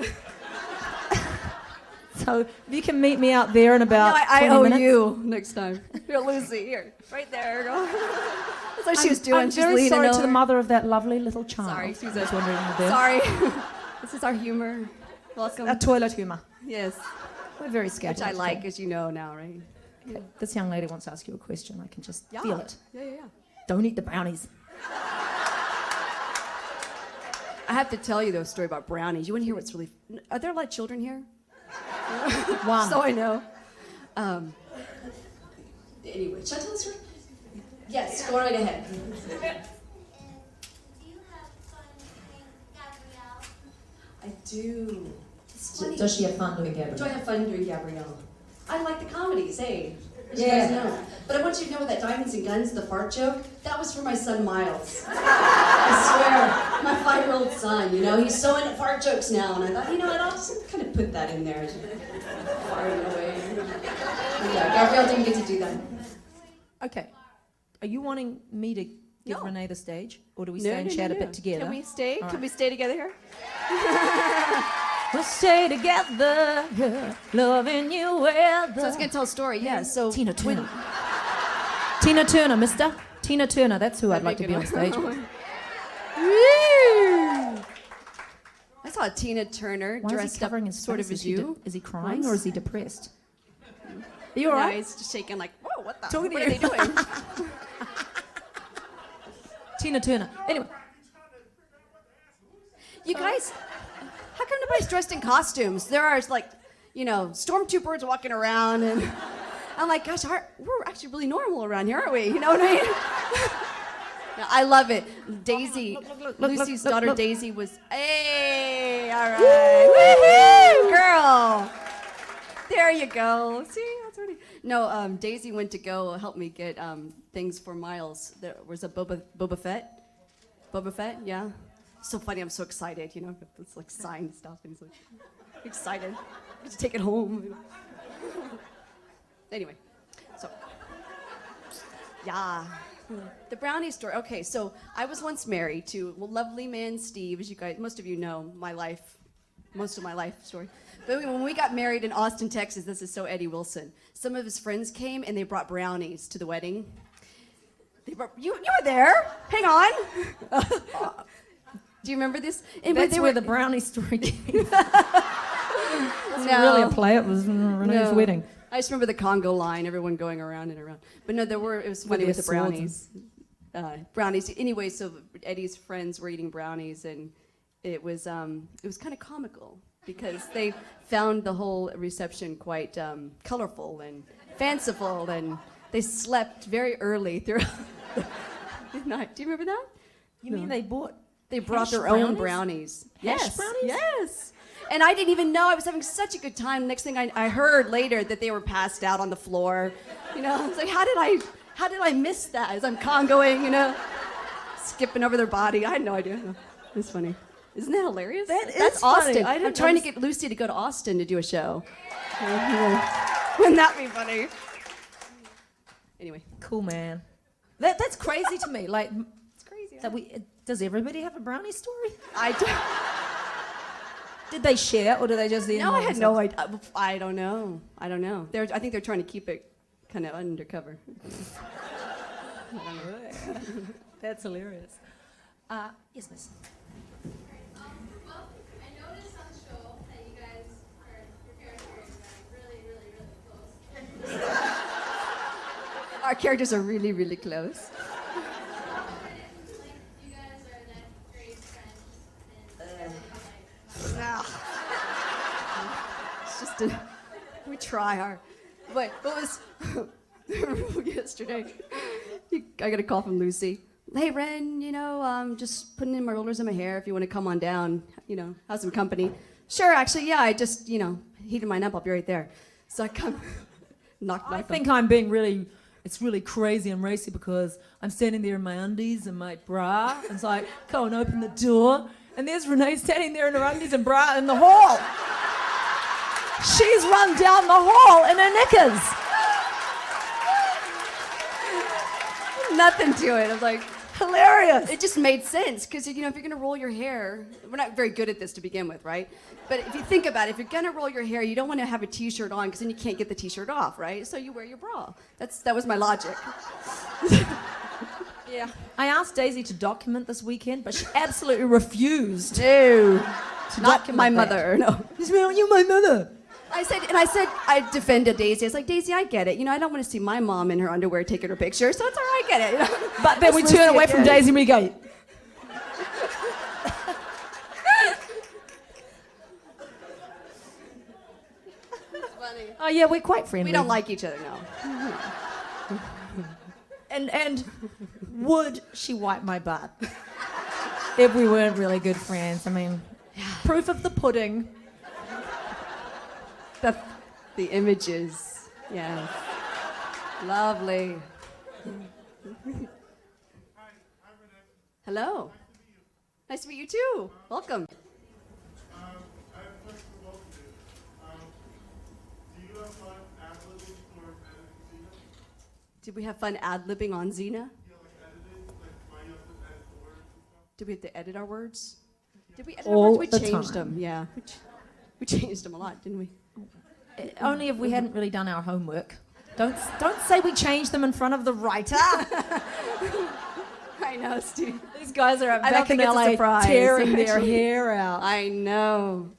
So if you can meet me out there in about 20 I owe minutes. you next time. Here, Lucy, here. Right there. That's what she was doing. I'm She's very leaning sorry over. to the mother of that lovely little child. Sorry, she's I was wondering there. Sorry. This is our humor. Welcome. A toilet humor. Yes. We're very scared. Which I like, as you know now, right? Okay. This young lady wants to ask you a question. I can just feel it. Yeah. Don't eat the brownies. I have to tell you, though, a story about brownies. You want to hear what's really... Are there a lot of children here? One. So I know. Anyway, should I tell the story? Yes, go right ahead. I do. It's funny. Does she have fun doing Gabrielle? Do I have fun doing Gabrielle? I like the comedies, hey. As you Yeah. guys know. But I want you to know that Diamonds and Guns, the fart joke, that was for my son Miles. I swear, my 5-year-old son, you know, he's so into fart jokes now, and I thought, you know what, I'll just kind of put that in there. Farting away. Yeah, Gabrielle didn't get to do that. Okay. Are you wanting me to give No. Renee the stage? Or do we stay and chat a bit together? Can we stay? All Can right. we stay together here? We'll stay together, yeah, loving you weather. So I was going to tell a story, yeah. So Tina Turner. Tina Turner, mister. Tina Turner, that's who I'd like to be on stage with. I saw Tina Turner Why is dressed he covering up his sort face? of as you. Is he crying once. or is he depressed? Are you all No, right? he's just shaking like, whoa, what the? Talking to what are you. they doing? Tina Turner. Anyway, You guys, how come nobody's dressed in costumes? There are like, you know, stormtroopers walking around, and I'm like, gosh, we're actually really normal around here, aren't we? You know what I mean? No, I love it. Daisy, Lucy's daughter Daisy was, hey, all right, woohoo, girl. There you go. See, that's really. No, Daisy went to go help me get things for Miles. There was a Boba Fett. Boba Fett, yeah. So funny, I'm so excited, you know, it's like signed stuff, and he's like, excited. I get to take it home. Anyway, so, yeah. The brownie story. Okay, so I was once married to a lovely man, Steve, as you guys, most of you know my life, most of my life story. But when we got married in Austin, Texas, this is so Eddie Wilson, some of his friends came and they brought brownies to the wedding. They brought, you were there? Hang on. Do you remember this? Anyway, that's where the brownie story came. It wasn't No. really a play, it was Renee's No. wedding. I just remember the Congo line, everyone going around and around. But no, it was funny with the their swords brownies. Brownies. Anyway, so Eddie's friends were eating brownies, and it was kind of comical because they found the whole reception quite colorful and fanciful, and they slept very early throughout the night. Do you remember that? You mean they bought They brought hash their own brownies? brownies. Hash brownies? Yes. And I didn't even know. I was having such a good time. Next thing I heard later that they were passed out on the floor. You know, I was like, how did I miss that? As I'm congoing, you know, skipping over their body. I had no idea. It's funny. Isn't that hilarious? That That's is funny. Austin. I didn't I'm trying to notice- get Lucy to go to Austin to do a show. Wouldn't that be funny? Anyway, Cool, man. That's crazy to me. Like, it's crazy. that does everybody have a brownie story? I do. Did they share or did they just No, I had no idea. I don't know. I think they're trying to keep it kind of undercover. That's hilarious. Yes, miss. Well, I noticed on the show that you guys are, your characters are really, really, really close. Our characters are really, really close. Like, you guys are like great friends and It's just we try hard. But what was yesterday? I got a call from Lucy. Hey, Ren, you know, just putting in my rollers in my hair. If you want to come on down, you know, have some company. Sure, actually, yeah. I just, you know, heated mine up. I'll be right there. So I come, knock. I think I'm being it's really crazy and racy because I'm standing there in my undies and my bra. And so I go and open the door, and there's Renee standing there in her undies and bra in the hall. She's run down the hall in her knickers. Nothing to it. I was like, Hilarious. it just made sense because, you know, if you're going to roll your hair, we're not very good at this to begin with, right? But if you think about it, if you're going to roll your hair, you don't want to have a T-shirt on because then you can't get the T-shirt off, right? So you wear your bra. That was my logic. Yeah. I asked Daisy to document this weekend, but she absolutely refused. No. To Not document my that. mother, no. She's like, you're my mother. I defended Daisy. I was like, Daisy, I get it. You know, I don't want to see my mom in her underwear taking her picture, so it's all right, I get it. You know? But then we That's turn Lucy away from again. Daisy and we go, oh yeah, we're quite friendly. We don't like each other, no. And would she wipe my butt if we weren't really good friends? I mean, proof of the pudding. The images. Yes. Lovely. Hello. Nice to meet you too. Welcome. I have a question for both of you. Do you have fun ad-libbing for editing Xena? Did we have fun ad-libbing on Xena? Yeah, like editing, like why you have to edit the words and stuff? Did we have to edit our words? Did we edit All our words? the We changed time. them. Yeah. We changed them a lot, didn't we? Only if we hadn't really done our homework. Don't say we changed them in front of the writer. I know, Steve. These guys are I don't back in think it's a LA surprise, tearing their actually. hair out. I know.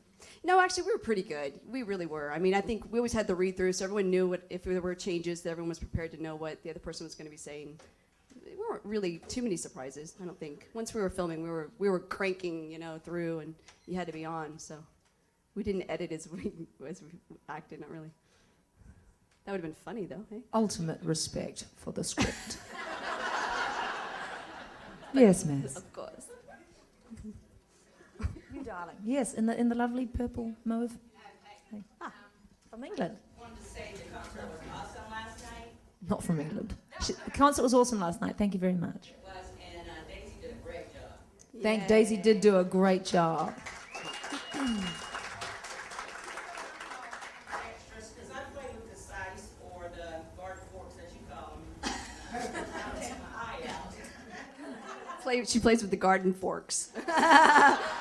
No, actually, we were pretty good. We really were. I mean, I think we always had the read-through, so everyone knew what if there were changes, that everyone was prepared to know what the other person was going to be saying. There weren't really too many surprises, I don't think. Once we were filming, we were cranking, through, and you had to be on. So we didn't edit as we acted, not really. That would have been funny, though. Hey? Ultimate respect for the script. Yes, miss. Of course. You darling. Yes, in the lovely purple mauve. Hey. From England. Wanted to say the concert was awesome last night. Not from England. The concert was awesome last night. Thank you very much. It was, and Daisy did a great job. Thank Daisy did do a great job. Extras, because I play with the size or the garden forks, as you call them. I'll take my eye out. She plays with the garden forks.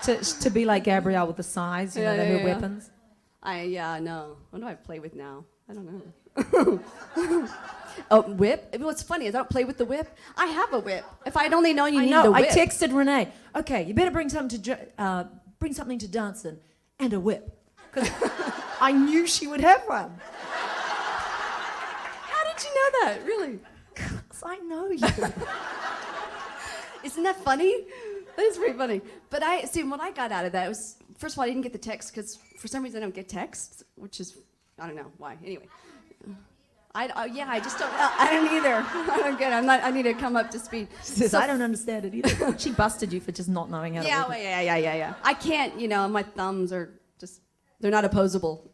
to be like Gabrielle with the size, her weapons. No. What do I play with now? I don't know. Oh, whip? What's funny is I don't play with the whip. I have a whip. If I'd only known you needed a I whip. texted Renee, okay, you better bring something to dance in and a whip. Because I knew she would have one. How did you know that? Really? Because I know you. Isn't that funny? That is pretty funny. But what I got out of that was, first of all, I didn't get the text because for some reason I don't get texts, which is, I don't know why. Anyway. I just don't, I don't either. I don't get it. I need to come up to speed. I don't understand it either. She busted you for just not knowing how to work it. Yeah. I can't, my thumbs are just, they're not opposable,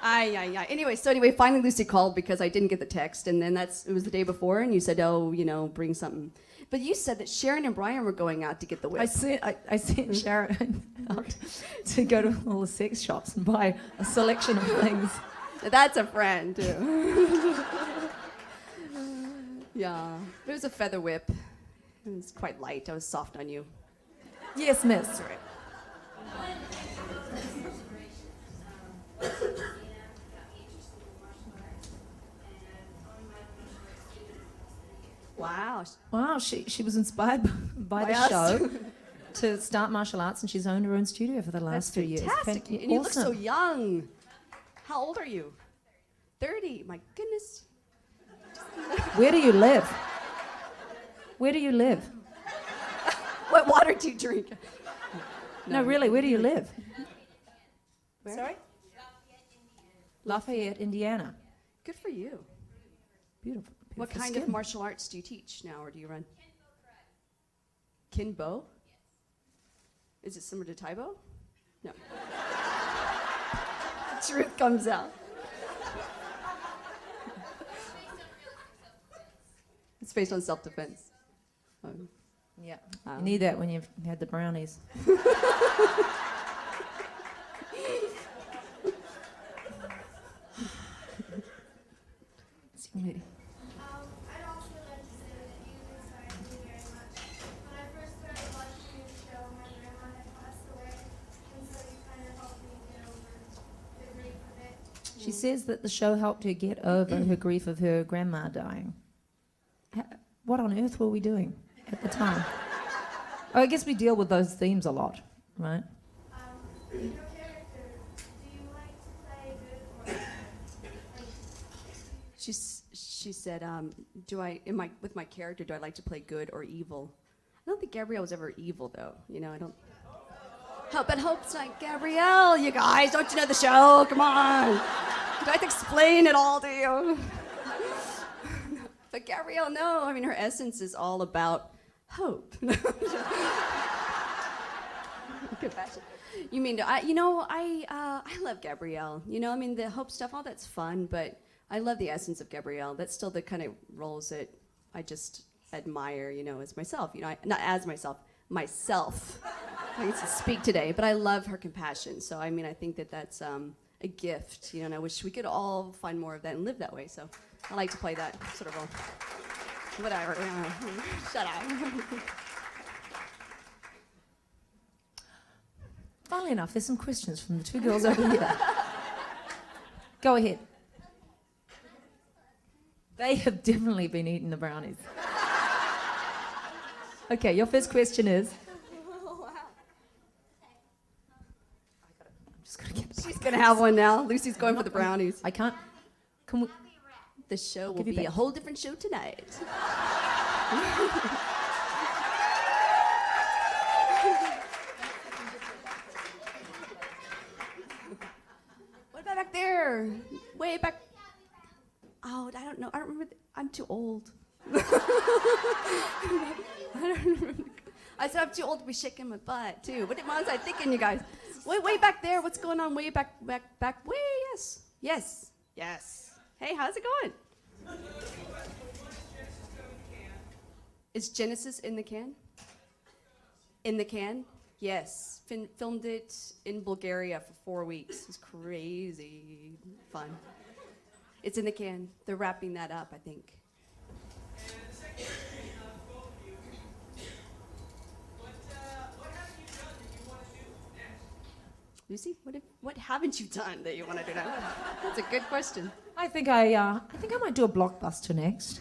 Anyway, finally Lucy called because I didn't get the text, and then it was the day before, and you said, bring something. But you said that Sharon and Brian were going out to get the whip. I sent Sharon out to go to all the sex shops and buy a selection of things. That's a friend, too. Yeah. It was a feather whip. It was quite light. I was soft on you. Yes, miss. Wow, she was inspired by the us. show to start martial arts, and she's owned her own studio for the last 3 years. Fantastic. And you look so young. How old are you? 30. My goodness. Where do you live? Where do you live? What water do you drink? No, really, where do you live? Where? Sorry? Lafayette, Indiana. Good for you. Beautiful. What kind of martial arts do you teach now, or do you run? Kinbo? Is it similar to Taibo? No. The truth comes out. It's based on self-defense. Yeah. You need that when you've had the brownies. I'd also like to say that you inspired me very much. When I first started watching your show, my grandma had passed away, and so you kind of helped me get over the grief of it. She says that the show helped her get over her grief of her grandma dying. What on earth were we doing at the time? Oh, I guess we deal with those themes a lot, right? Your character, do you like to play good or evil? She said, with my character, do I like to play good or evil? I don't think Gabrielle was ever evil, though. I don't. But Hope's like, Gabrielle, you guys, don't you know the show? Come on. Do I have to explain it all to you? But Gabrielle, no. I mean, her essence is all about hope. Compassion. You mean, I love Gabrielle. You know, I mean, the hope stuff, all that's fun, but I love the essence of Gabrielle. That's still the kind of roles that I just admire, you know, as myself. You know, not as myself. I get to speak today, but I love her compassion. So, I mean, I think that that's a gift, you know, and I wish we could all find more of that and live that way. So I like to play that sort of role. Whatever. Shut up. Funnily enough, there's some questions from the two girls over here. Go ahead. They have definitely been eating the brownies. Okay, your first question is... She's gonna have one now. Lucy's going for the brownies. I can't... Can we... The show will be a whole different show tonight. What about back there? Way back. Oh, I don't know. I don't remember. I'm too old. I don't remember. I said I'm too old to be shaking my butt too. What was I thinking, you guys? Way back there. What's going on? Way back. Way. Yes. Hey, how's it going? Is Genesis in the can? In the can? Yes. Filmed it in Bulgaria for 4 weeks. It was crazy fun. It's in the can. They're wrapping that up, I think. And the second question of both of you. What haven't you done that you want to do next? Lucy, what haven't you done that you want to do now? That's a good question. I think I might do a blockbuster next.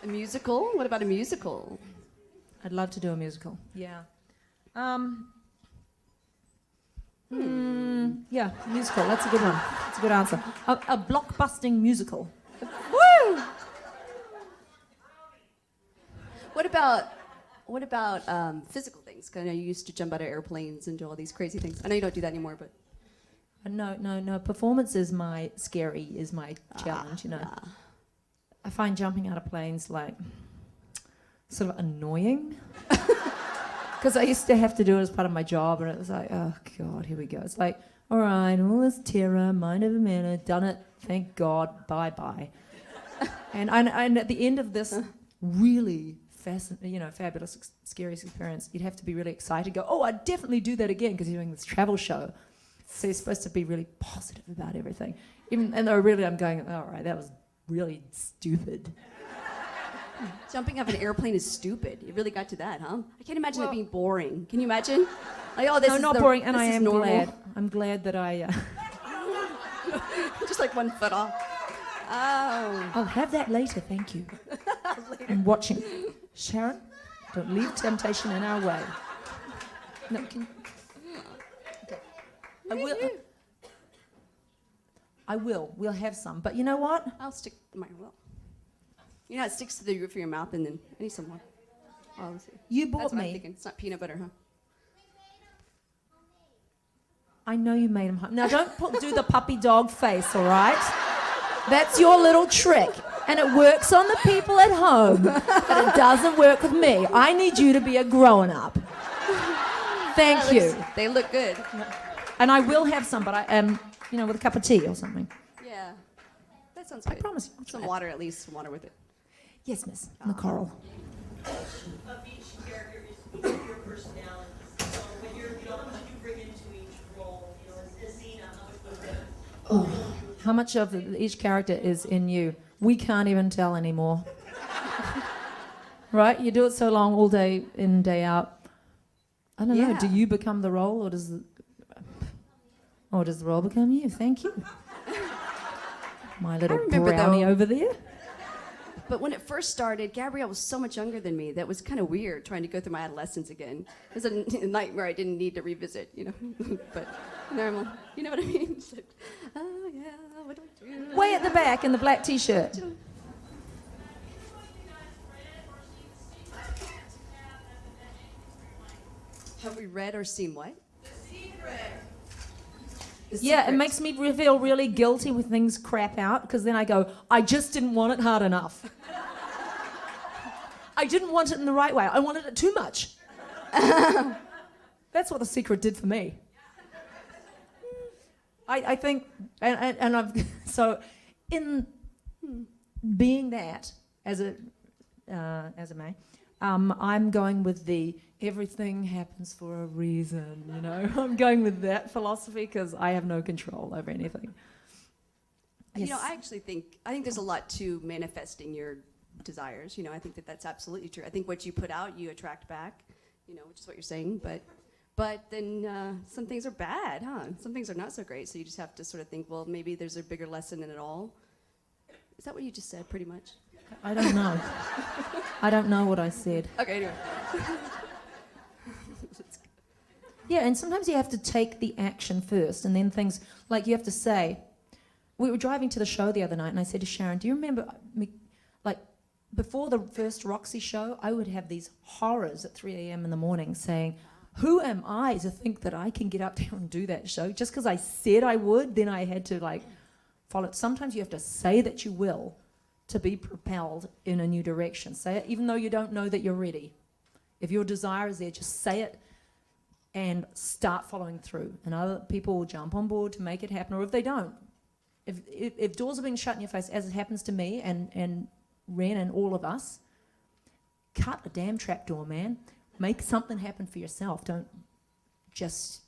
A musical? What about a musical? I'd love to do a musical. Yeah. Yeah, musical. That's a good one. That's a good answer. A blockbusting musical. Woo! What about physical things? Because I know you used to jump out of airplanes and do all these crazy things. I know you don't do that anymore, but... No. Performance is my challenge, you know. I find jumping out of planes, like, sort of annoying. Because I used to have to do it as part of my job, and it was like, oh, God, here we go. It's like, all right, all this terror, mind over matter, done it, thank God, bye-bye. and at the end of this really fabulous, scary experience, you'd have to be really excited, go, oh, I'd definitely do that again, because you're doing this travel show. So you're supposed to be really positive about everything. And really, I'm going, all right, that was really stupid. Jumping off an airplane is stupid. You really got to that, huh? I can't imagine it being boring. Can you imagine? Like, oh, this is not boring, and I am normal. glad. I'm glad that I... Just like 1 foot off. Oh. I'll have that later, thank you. I'm watching. Sharon, don't leave temptation in our way. No, I will. We'll have some. But you know what? I'll stick to my will. You know, it sticks to the roof of your mouth, and then I need some more. Oh, let's see. You bought That's what I'm me. thinking. It's not peanut butter, huh? I know you made him home. Now, don't do the puppy dog face, all right? That's your little trick. And it works on the people at home, but it doesn't work with me. I need you to be a grown-up. Thank you. They look good. And I will have some, but I am, with a cup of tea or something. Yeah. That sounds good. I promise you. Some water, at least. Some water with it. Yes, miss. And the coral. Of each character is each of your personalities. So when how much do you bring into each role? As Xena, how much was that? How much of each character is in you? We can't even tell anymore. Right? You do it so long, all day in, day out. I don't know. Do you become the role, or does the role become you? Thank you. My little brownie over there. But when it first started, Gabrielle was so much younger than me. That was kind of weird, trying to go through my adolescence again. It was a nightmare I didn't need to revisit, But normal, you know what I mean? It's like, oh yeah, what do I do? Way at the back in the black T-shirt. Have we read or seen what? The secret. Yeah, it makes me feel really guilty when things crap out, because then I go, I just didn't want it hard enough. I didn't want it in the right way. I wanted it too much. That's what The Secret did for me. I think, and I've, so in being that, as it may, I'm going with the everything happens for a reason, you know. I'm going with that philosophy because I have no control over anything. You know, I think there's a lot to manifesting your desires. You know, I think that that's absolutely true. I think what you put out, you attract back, you know, which is what you're saying. But then some things are bad, huh? Some things are not so great. So you just have to sort of think, well, maybe there's a bigger lesson in it all. Is that what you just said, pretty much? I don't know. I don't know what I said. Okay, anyway. Yeah, and sometimes you have to take the action first, and then things, like you have to say, we were driving to the show the other night, and I said to Sharon, do you remember me, like, before the first Roxy show, I would have these horrors at 3 a.m. in the morning saying, who am I to think that I can get up there and do that show? Just because I said I would, then I had to, like, follow it. Sometimes you have to say that you will to be propelled in a new direction. Say it even though you don't know that you're ready. If your desire is there, just say it and start following through. And other people will jump on board to make it happen, or if they don't. If doors are being shut in your face, as it happens to me and Ren and all of us, cut a damn trapdoor, man. Make something happen for yourself. Don't just...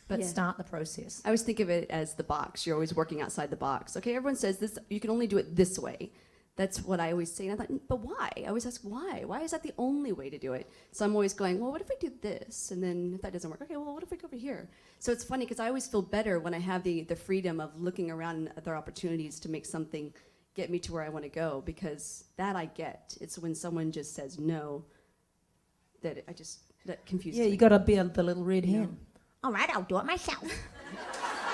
But start the process. I always think of it as the box. You're always working outside the box. Okay, everyone says this, you can only do it this way. That's what I always say. And I thought, but why? I always ask why? Why is that the only way to do it? So I'm always going, well, what if we do this? And then if that doesn't work, okay, well, what if we go over here? So it's funny because I always feel better when I have the freedom of looking around at other opportunities to make something get me to where I want to go, because that I get. It's when someone just says no that that confuses me. Yeah, you got to be the little red hen. All right, I'll do it myself.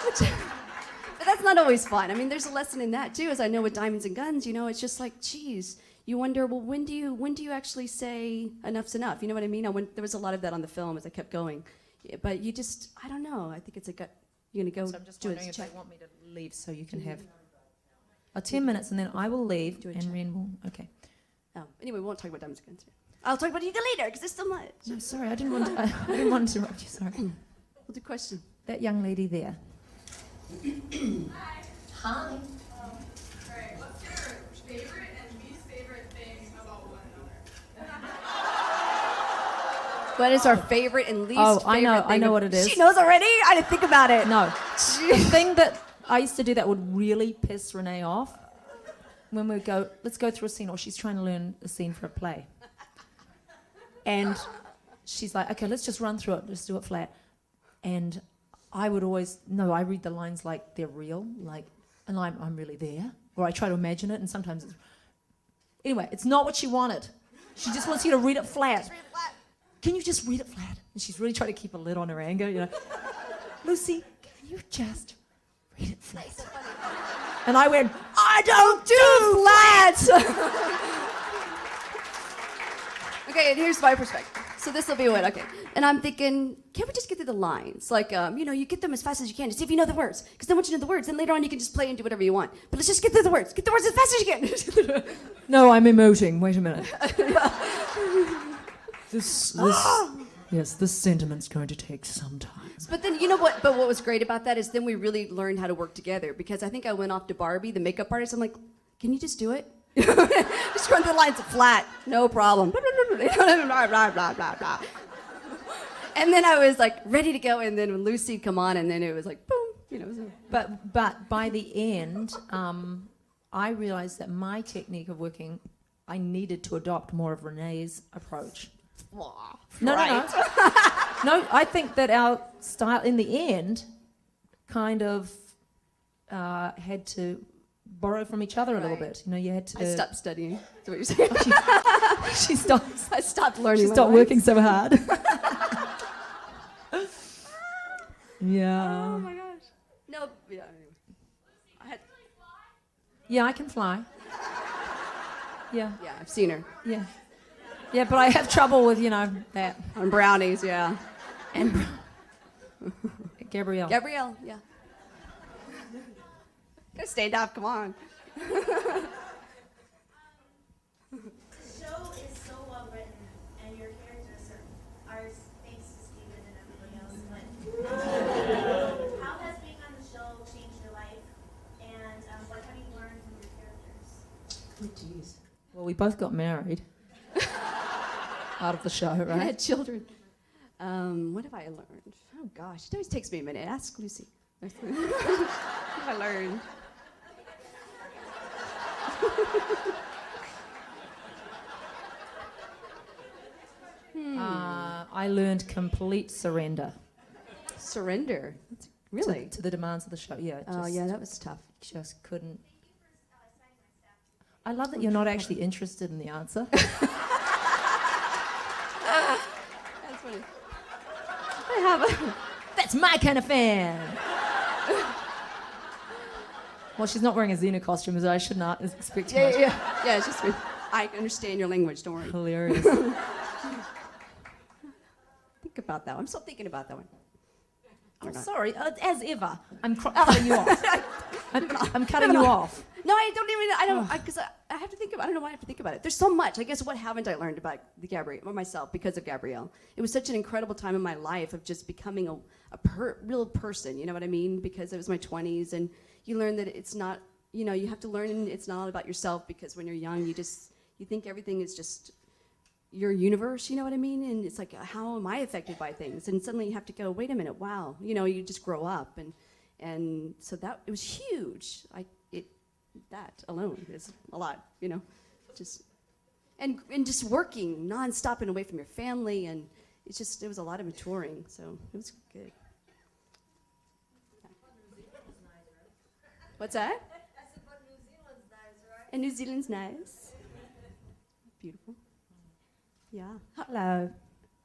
But that's not always fun. I mean, there's a lesson in that too, as I know with Diamonds and Guns. You know, it's just like, geez, you wonder, well, when do you actually say enough's enough? You know what I mean? There was a lot of that on the film as I kept going, but you just, I don't know. I think it's a gut. You're gonna go. So I'm just wondering if they want me to leave so you can have 10 minutes, and then I will leave, and Ren will. Okay. Anyway, we won't talk about Diamonds and Guns. I'll talk about you later because there's so much. No, sorry, I didn't want to. I didn't want to interrupt you. Sorry. What's the question? That young lady there. Hi. Alright, what's your favorite and least favorite thing about one another? What is our favorite and least favorite thing? I know what it is. She knows already? I didn't think about it. No. The thing that I used to do that would really piss Renee off, when we go, let's go through a scene, or she's trying to learn a scene for a play. And she's like, okay, let's just run through it, let's do it flat. And I would always, I read the lines like they're real, like, and I'm really there. Or I try to imagine it, and sometimes it's... Anyway, it's not what she wanted. She just wants you to read it flat. Just read it flat. Can you just read it flat? And she's really trying to keep a lid on her anger, you know. Lucy, can you just read it flat? And I went, I don't do flat! Okay, and here's my perspective. So this will be what, okay. And I'm thinking, can't we just get through the lines? Like, you get them as fast as you can to see if you know the words. Because then once you know the words, then later on you can just play and do whatever you want. But let's just get through the words. Get the words as fast as you can. No, I'm emoting. Wait a minute. This sentiment's going to take some time. But then, you know what? But what was great about that is then we really learned how to work together. Because I think I went off to Barbie, the makeup artist. I'm like, can you just do it? Just run the lines flat, no problem. And then I was like ready to go, and then when Lucy'd come on, and then it was like boom, So. But by the end, I realized that my technique of working, I needed to adopt more of Renee's approach. No. No, I think that our style in the end kind of had to borrow from each other a little bit. You had to... I stopped studying. That's what you're saying. She stopped. I stopped learning. She stopped working so hard. Yeah. Oh my gosh. No, yeah. Yeah, I can fly. Yeah. Yeah, I've seen her. Yeah. Yeah, but I have trouble with, that. On brownies, yeah. And Gabrielle. Gabrielle, yeah. Gotta stand up, come on. The show is so well written, and your characters are thanks to Steven and everybody else. But how has being on the show changed your life, and what have you learned from your characters? Oh, jeez. Well, we both got married. Out of the show, I right? had children. What have I learned? Oh gosh, it always takes me a minute. Ask Lucy. What have I learned? I learned complete surrender. Surrender. That's really? To the demands of the show. Yeah. Oh yeah, that was tough. Just couldn't. I love that you're not actually interested in the answer. That's funny. I have a. That's my kind of fan. Well, she's not wearing a Xena costume, so I should not expect too much. Yeah, it's just me. I understand your language, don't worry. Hilarious. Think about that one. I'm still thinking about that one. I'm sorry, as ever. I'm cutting you off. I'm cutting you off. No, because I have to think about it. I don't know why I have to think about it. There's so much. I guess what haven't I learned about myself because of Gabrielle? It was such an incredible time in my life of just becoming a real person, you know what I mean? Because it was my 20s, and you learn that it's not, you have to learn it's not all about yourself, because when you're young, you think everything is just your universe, you know what I mean? And it's like, how am I affected by things? And suddenly you have to go, wait a minute, wow. You just grow up. And so that, it was huge. That alone is a lot, just, and just working nonstop and away from your family. And it was a lot of maturing. So it was good. What's that? I said, but New Zealand's nice, right? And New Zealand's nice. Beautiful. Yeah. Hello.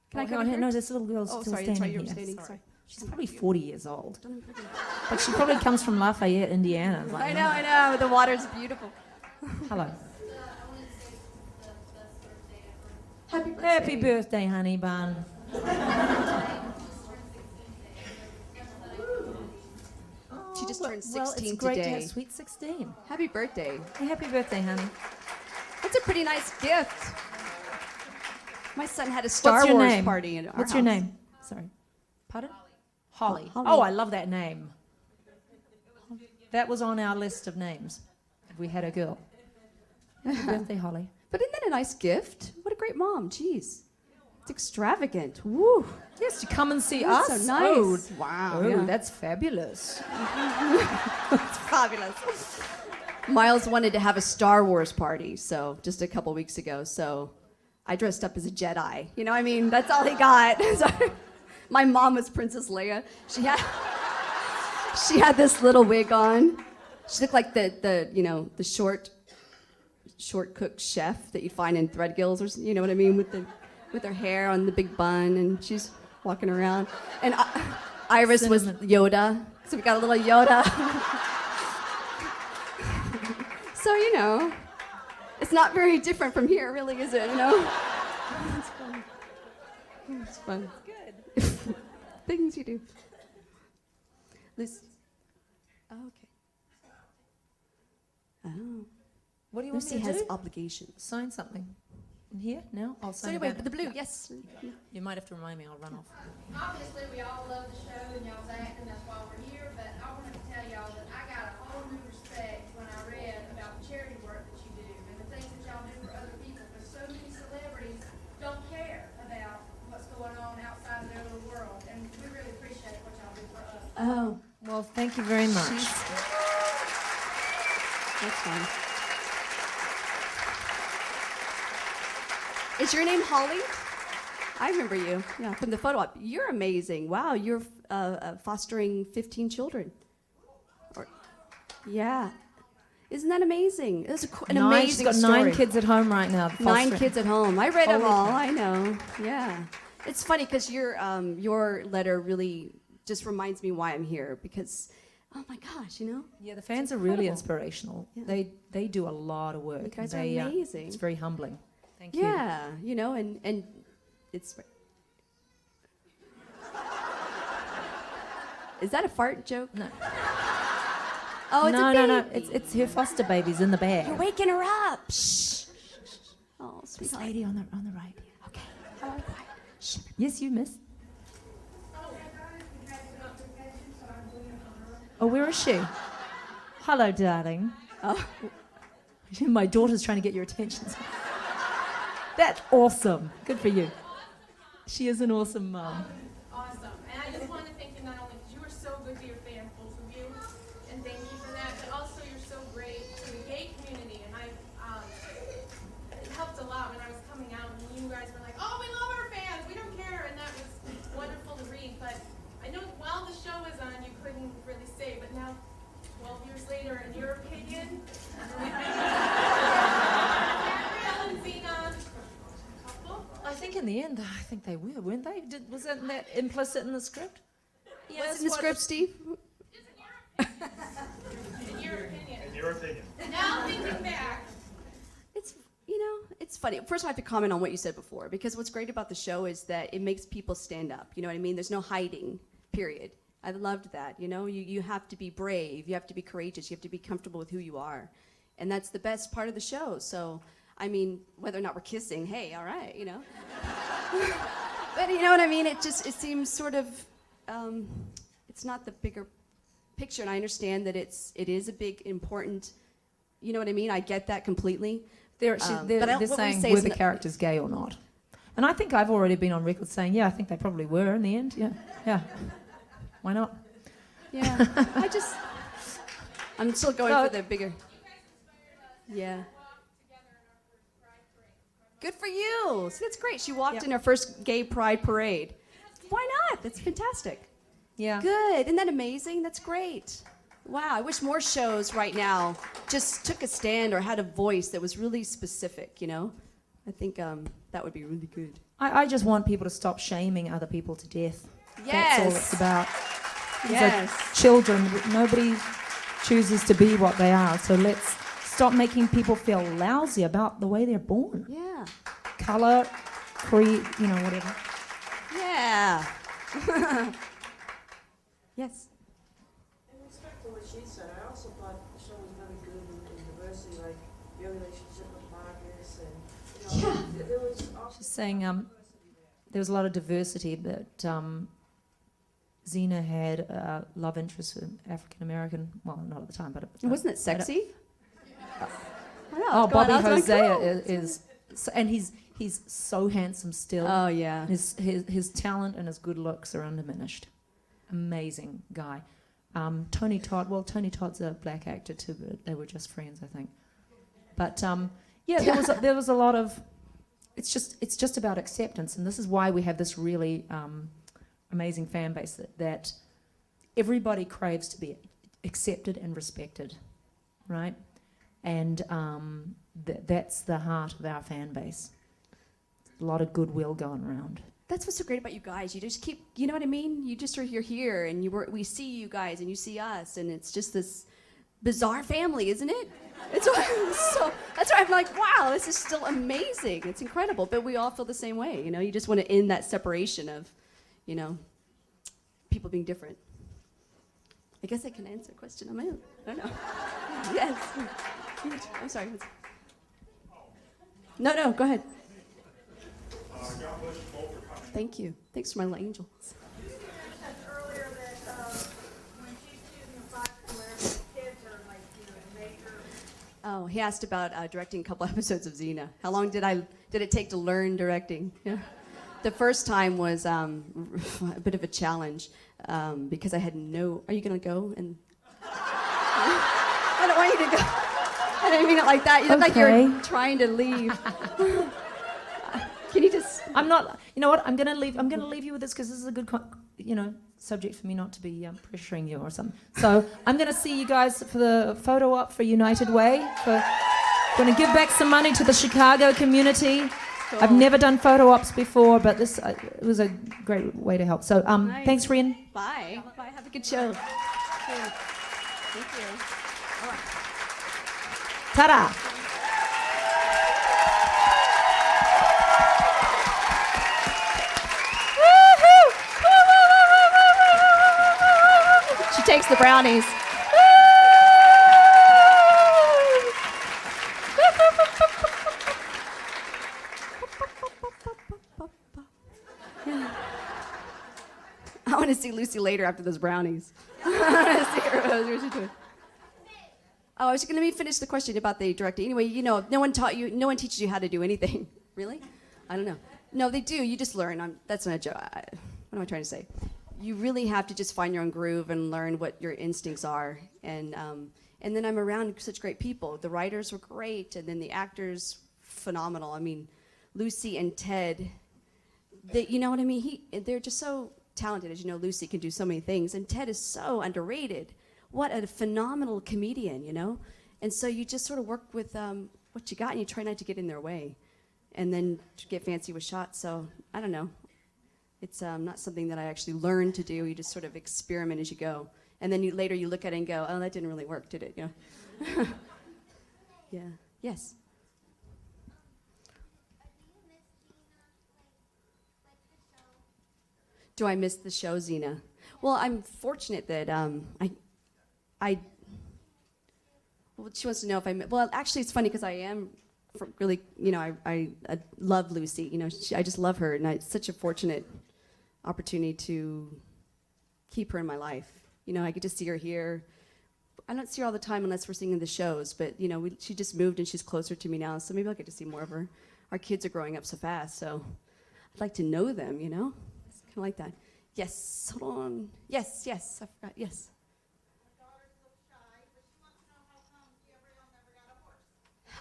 Can I hang come on, here? no, this little girl's Oh, still sorry, standing that's right, you were here. standing. Sorry. She's probably 40 years old. Don't even forget. But she probably comes from Lafayette, Indiana. Like, I know. The water's beautiful. Hello. I wanted to say the best birthday ever. Happy birthday. Happy birthday, honey bun. She just turned 16 well, it's great today. to have sweet 16. Happy birthday. Hey, happy birthday, honey. That's a pretty nice gift. My son had a Star What's your Wars name? party in our What's house. your name? Sorry. Pardon? Holly. Holly. Oh, I love that name. That was on our list of names if we had a girl. Happy birthday, Holly. But isn't that a nice gift? What a great mom. Jeez. It's extravagant. Woo. Yes, to come and see That's us. so nice. Oh, Wow. oh, yeah. that's fabulous. It's fabulous. Miles wanted to have a Star Wars party, so just a couple weeks ago. So I dressed up as a Jedi. You know what I mean? That's all he got. So, my mom was Princess Leia. She had this little wig on. She looked like the short cook chef that you find in Threadgills, or you know what I mean, with her hair on the big bun, and she's walking around. And Iris was Yoda, so we got a little Yoda. So it's not very different from here, really, is it? It's fun. It's fun. It's good. Things you do. Lucy. Oh, okay. Oh. What do you want Lucy me to has do? obligations. Sign something. In here? No? I'll So sign anyway, it. the blue, yes. You might have to remind me. I'll run off. Obviously, we all love the show and y'all's acting, that's why we're here, but I wanted to tell y'all that I got a whole new respect when I read about the charity work that you do and the things that y'all do for other people, because so many celebrities don't care about what's going on outside of their little world, and we really appreciate what y'all do for us. Oh, Well, thank you very much. that's fine. Is your name Holly? I remember you. Yeah, from the photo op. You're amazing. Wow, you're fostering 15 children. Yeah. Isn't that amazing? It's an amazing She's got story. 9 kids at home right now. 9 fostering. kids at home. I read them Holy all. cow. I know. Yeah. It's funny because your letter really just reminds me why I'm here, because, oh my gosh, Yeah, the fans are really incredible. inspirational. Yeah. They do a lot of work. You guys are They, amazing. It's very humbling. Thank you. Yeah, and Is that a fart joke? No. Oh, it's no, a no, no. baby. It's her foster babies in the bag. You're waking her up. Shh. Oh, This sweetheart. lady on the right. Okay. Oh, quiet. Shh. Yes, you miss. Oh, I noticed you guys got prevention, so I'm doing it on her. Oh, where is she? Hello, darling. Oh. My daughter's trying to get your attention. That's awesome. Good for you. She is an awesome mom. Awesome. And I just want to thank you not only because you were so good to your fans, both of you, and thank you for that, but also you're so great to the gay community. And it helped a lot when I was coming out and you guys were like, oh, we love our fans, we don't care. And that was wonderful to read. But I know while the show was on, you couldn't really say, but now 12 years later, in your opinion, Gabrielle and Xena, couple? I think in the end, I think they were, weren't they? Wasn't that implicit in the script? What's in the script, Steve? In your opinion. In your opinion. Now thinking back. It's funny. First, I have to comment on what you said before, because what's great about the show is that it makes people stand up. You know what I mean? There's no hiding, period. I loved that. You have to be brave. You have to be courageous. You have to be comfortable with who you are. And that's the best part of the show. So, I mean, whether or not we're kissing, hey, all right, But you know what I mean? It seems sort of, it's not the bigger picture. And I understand that it is a big, important, you know what I mean? I get that completely. They're But what saying we say were is the not- characters gay or not. And I think I've already been on record saying, yeah, I think they probably were in the end. Yeah. Why not? Yeah. I'm still going for the bigger. Yeah. Good for you. See, that's great. She walked in her first gay pride parade. Why not? That's fantastic. Yeah. Good. Isn't that amazing? That's great. Wow. I wish more shows right now just took a stand or had a voice that was really specific, I think that would be really good. I just want people to stop shaming other people to death. Yes. That's all it's about. Yes. So children, nobody chooses to be what they are. So let's stop making people feel lousy about the way they're born. Yeah. Color, creed, whatever. Yeah. Yes. In respect to what she said, I also thought the show was very good in diversity, like your relationship with Marcus, and there was also She's saying there was a lot of diversity, that Xena had a love interest with African American. Well, not at the time, but Wasn't it sexy? I know, Oh, I was going- Bobby I was going, Hosea cool. is and he's so handsome still. Oh, yeah. His talent and his good looks are undiminished. Amazing guy. Tony Todd. Well, Tony Todd's a black actor too, but they were just friends, I think. But there was a lot of. It's just about acceptance, and this is why we have this really amazing fan base that everybody craves to be accepted and respected, right? And that's the heart of our fan base. A lot of goodwill going around. That's what's so great about you guys. You just keep, you know what I mean? You're here, and we see you guys, and you see us, and it's just this bizarre family, isn't it? It's so. That's why I'm like, wow, this is still amazing. It's incredible, but we all feel the same way. You just want to end that separation of, people being different. I guess I can answer a question on my own. I don't know. Yes. I'm sorry. No, go ahead. God bless you both for coming. Thank you. Thanks for my little angels. You said earlier that when she's choosing a platform where kids are like, major. Oh, he asked about directing a couple episodes of Xena. How long did it take to learn directing? Yeah. The first time was a bit of a challenge because I had no. Are you gonna go? And I don't want you to go. I didn't mean it like that. You look like you're trying to leave. Can you just? I'm not. You know what? I'm gonna leave you with this because this is a good, subject for me not to be pressuring you or something. So I'm gonna see you guys for the photo op for United Way. Gonna give back some money to the Chicago community. Cool. I've never done photo ops before, but this it was a great way to help. So Nice. Thanks, Rian. Bye. Bye. Have a good show. Thank you. Ta-da. likes the brownies. I want to see Lucy later after those brownies. I want to see her. What's she doing? Oh, I was going to finish the question about the directing. Anyway, you know, no one teaches you how to do anything. Really? I don't know. No, they do. You just learn. That's not a joke. What am I trying to say? You really have to just find your own groove and learn what your instincts are. And then I'm around such great people. The writers were great, and then the actors, phenomenal. I mean, Lucy and Ted, you know what I mean? They're just so talented. As you know, Lucy can do so many things, and Ted is so underrated. What a phenomenal comedian, you know? And so you just sort of work with what you got, and you try not to get in their way, and then get fancy with shots. So I don't know. It's not something that I actually learned to do. You just sort of experiment as you go. And then later you look at it and go, oh, that didn't really work, did it? You know? Yeah. Yes? Do I miss the show, Xena? Well, I'm fortunate that well, she wants to know if I, well, actually it's funny because I am really, you know, I love Lucy, you know, I just love her, and it's such a fortunate opportunity to keep her in my life. You know, I get to see her here. I don't see her all the time unless we're singing the shows, but you know, she just moved and she's closer to me now, so maybe I'll get to see more of her. Our kids are growing up so fast, so I'd like to know them, you know? It's kind of like that. Yes, hold on. Yes, I forgot, yes.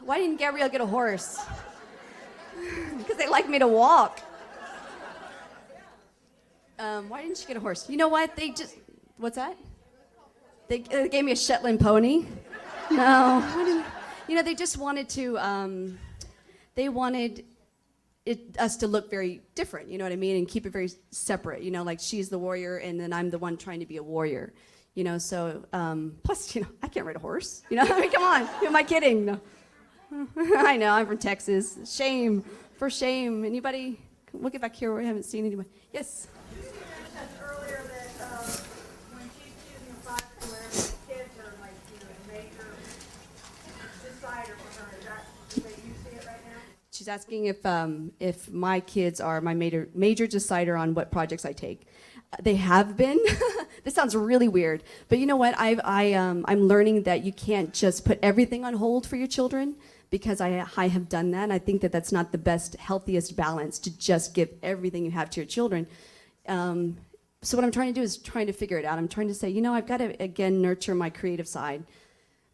Why didn't Gabrielle get a horse? Because they like me to walk. Why didn't she get a horse? You know what? They just, what's that? They gave me a Shetland pony. No, you know, they just wanted to, they wanted us to look very different, you know what I mean? And keep it very separate, you know, like she's the warrior and then I'm the one trying to be a warrior, you know, so, plus, you know, I can't ride a horse, you know, I mean, come on, who am I kidding? No. I know, I'm from Texas. Shame, for shame. Anybody? We'll get back here where we haven't seen anyone. Yes? You said earlier that when she's choosing a classroom where the kids are like, you know, the major decider for her, is that the way you see it right now? She's asking if my kids are my major decider on what projects I take. They have been. This sounds really weird, but you know what? I'm learning that you can't just put everything on hold for your children, because I have done that. And I think that that's not the best, healthiest balance to just give everything you have to your children. So what I'm trying to do is trying to figure it out. I'm trying to say, you know, I've got to, again, nurture my creative side,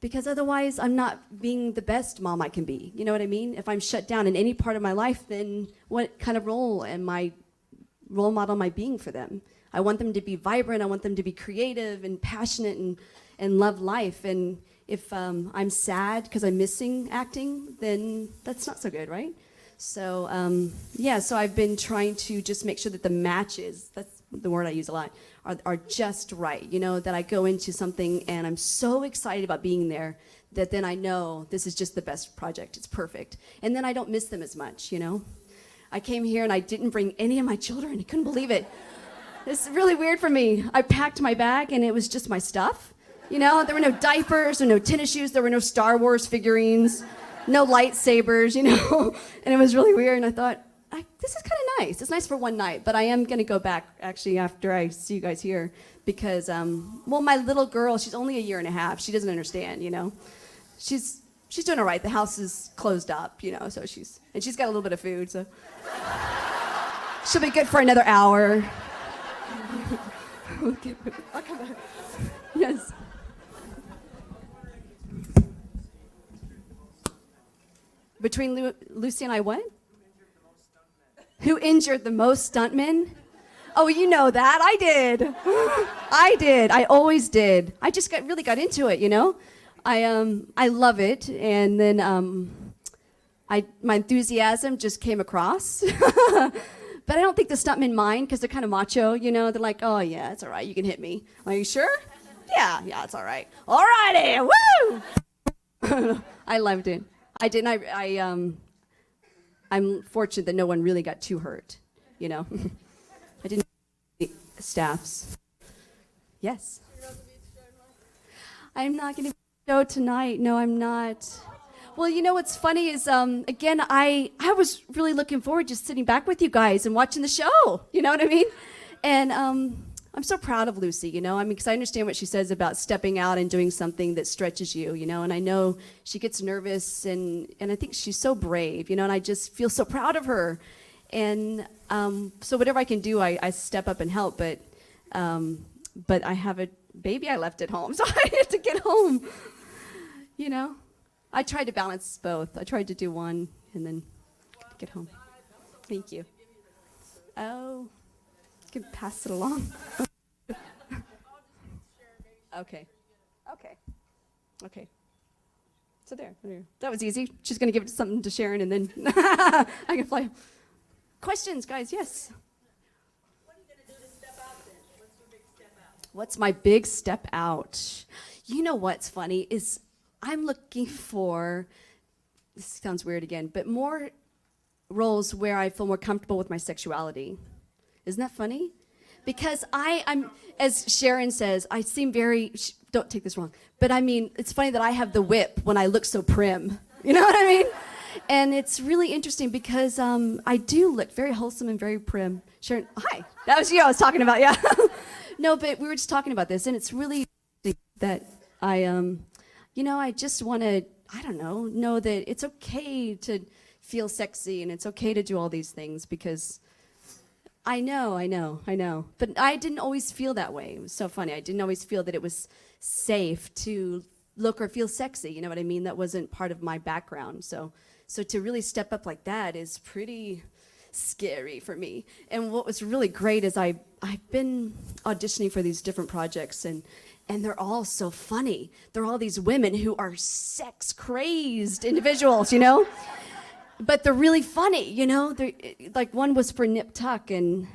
because otherwise I'm not being the best mom I can be. You know what I mean? If I'm shut down in any part of my life, then what kind of role model am I being for them? I want them to be vibrant. I want them to be creative and passionate and love life. And if I'm sad because I'm missing acting, then that's not so good, right? So yeah, so I've been trying to just make sure that the matches, that's the word I use a lot, are just right. You know, that I go into something and I'm so excited about being there that then I know this is just the best project. It's perfect. And then I don't miss them as much, you know? I came here and I didn't bring any of my children. I couldn't believe it. It's really weird for me. I packed my bag and it was just my stuff. You know, there were no diapers, there were no tennis shoes, there were no Star Wars figurines, no lightsabers, you know, and it was really weird. And I thought, this is kind of nice. It's nice for one night, but I am going to go back actually after I see you guys here because, well, my little girl, she's only 1.5 years. She doesn't understand, you know. She's doing all right. The house is closed up, you know, so she's got a little bit of food, so she'll be good for another hour. Okay, I'll come back. Yes. Between Lucy and I, what? Who injured the most stuntmen? Oh, you know that. I did. I did. I always did. I just really got into it, you know? I love it. And then my enthusiasm just came across. But I don't think the stuntmen mind because they're kind of macho, you know? They're like, oh, yeah, it's all right. You can hit me. Are you sure? Yeah, it's all right. All righty, woo! I loved it. I didn't. I'm fortunate that no one really got too hurt, you know. I didn't staffs. Yes. You're on the beach, I'm not going to be on the show tonight. No, I'm not. Well, you know what's funny is, again, I was really looking forward just sitting back with you guys and watching the show. You know what I mean? And I'm so proud of Lucy, you know, I mean, because I understand what she says about stepping out and doing something that stretches you, you know, and I know she gets nervous, and I think she's so brave, you know, and I just feel so proud of her. And so whatever I can do, I step up and help, but I have a baby I left at home, so I have to get home, you know. I tried to balance both. I tried to do one and then get home. Thank you. Oh, you can pass it along. Okay. So there. That was easy. She's going to give it something to Sharon, and then I can fly. Questions, guys? Yes. What are you going to do to step out then? What's your big step out? What's my big step out? You know what's funny is I'm looking for, this sounds weird again, but more roles where I feel more comfortable with my sexuality. Isn't that funny? Because I'm, as Sharon says, I seem very, don't take this wrong, but I mean, it's funny that I have the whip when I look so prim. You know what I mean? And it's really interesting because I do look very wholesome and very prim. Sharon, hi, that was you I was talking about, yeah. No, but we were just talking about this, and it's really that I, you know, I just want to, I don't know that it's okay to feel sexy, and it's okay to do all these things, because I know. But I didn't always feel that way. It was so funny. I didn't always feel that it was safe to look or feel sexy. You know what I mean? That wasn't part of my background. So to really step up like that is pretty scary for me. And what was really great is I've been auditioning for these different projects, and they're all so funny. They're all these women who are sex crazed individuals, you know? But they're really funny, you know? They're, like, one was for Nip Tuck, and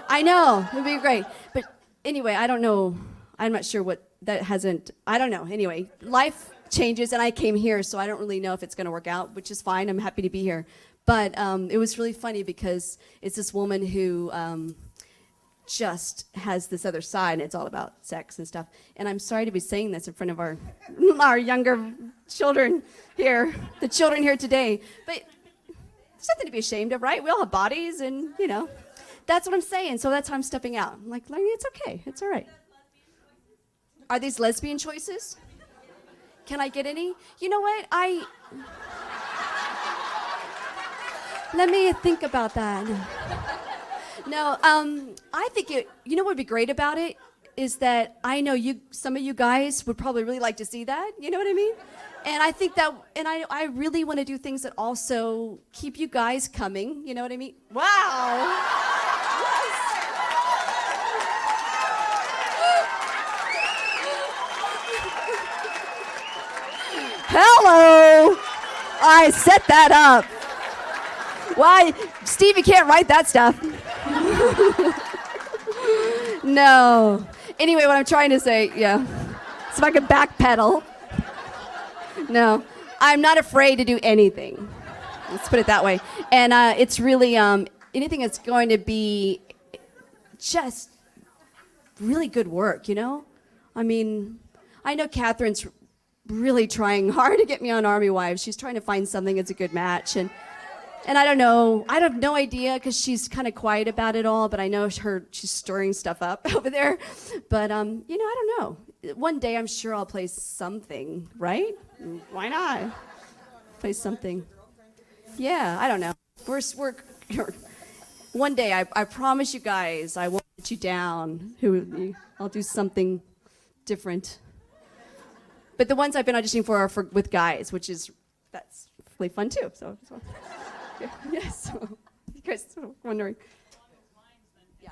I know, it'd be great. But anyway, I don't know. I'm not sure what that hasn't, I don't know. Anyway, life changes, and I came here, so I don't really know if it's going to work out, which is fine. I'm happy to be here. But it was really funny because it's this woman who just has this other side, and it's all about sex and stuff. And I'm sorry to be saying this in front of our younger children here, the children here today, but there's nothing to be ashamed of, right? We all have bodies, and, you know, that's what I'm saying. So that's how I'm stepping out. I'm like, it's okay. It's all right. Are these lesbian choices? Can I get any? You know what? Let me think about that. No, I think you know what would be great about it is that I know some of you guys would probably really like to see that. You know what I mean? And I think that, and I really want to do things that also keep you guys coming. You know what I mean? Wow. Hello. I set that up. Why, Steve, you can't write that stuff. No. Anyway, what I'm trying to say, yeah. So if I could backpedal. No. I'm not afraid to do anything. Let's put it that way. And it's really anything that's going to be just really good work, you know? I mean, I know Catherine's really trying hard to get me on Army Wives. She's trying to find something that's a good match. And I don't know. I have no idea because she's kind of quiet about it all, but I know she's stirring stuff up over there. But, you know, I don't know. One day I'm sure I'll play something, right? Why not? Play something. Yeah, I don't know. We're one day, I promise you guys, I won't let you down. I'll do something different. But the ones I've been auditioning for are with guys, that's really fun too. So yes. You guys are wondering. Yeah.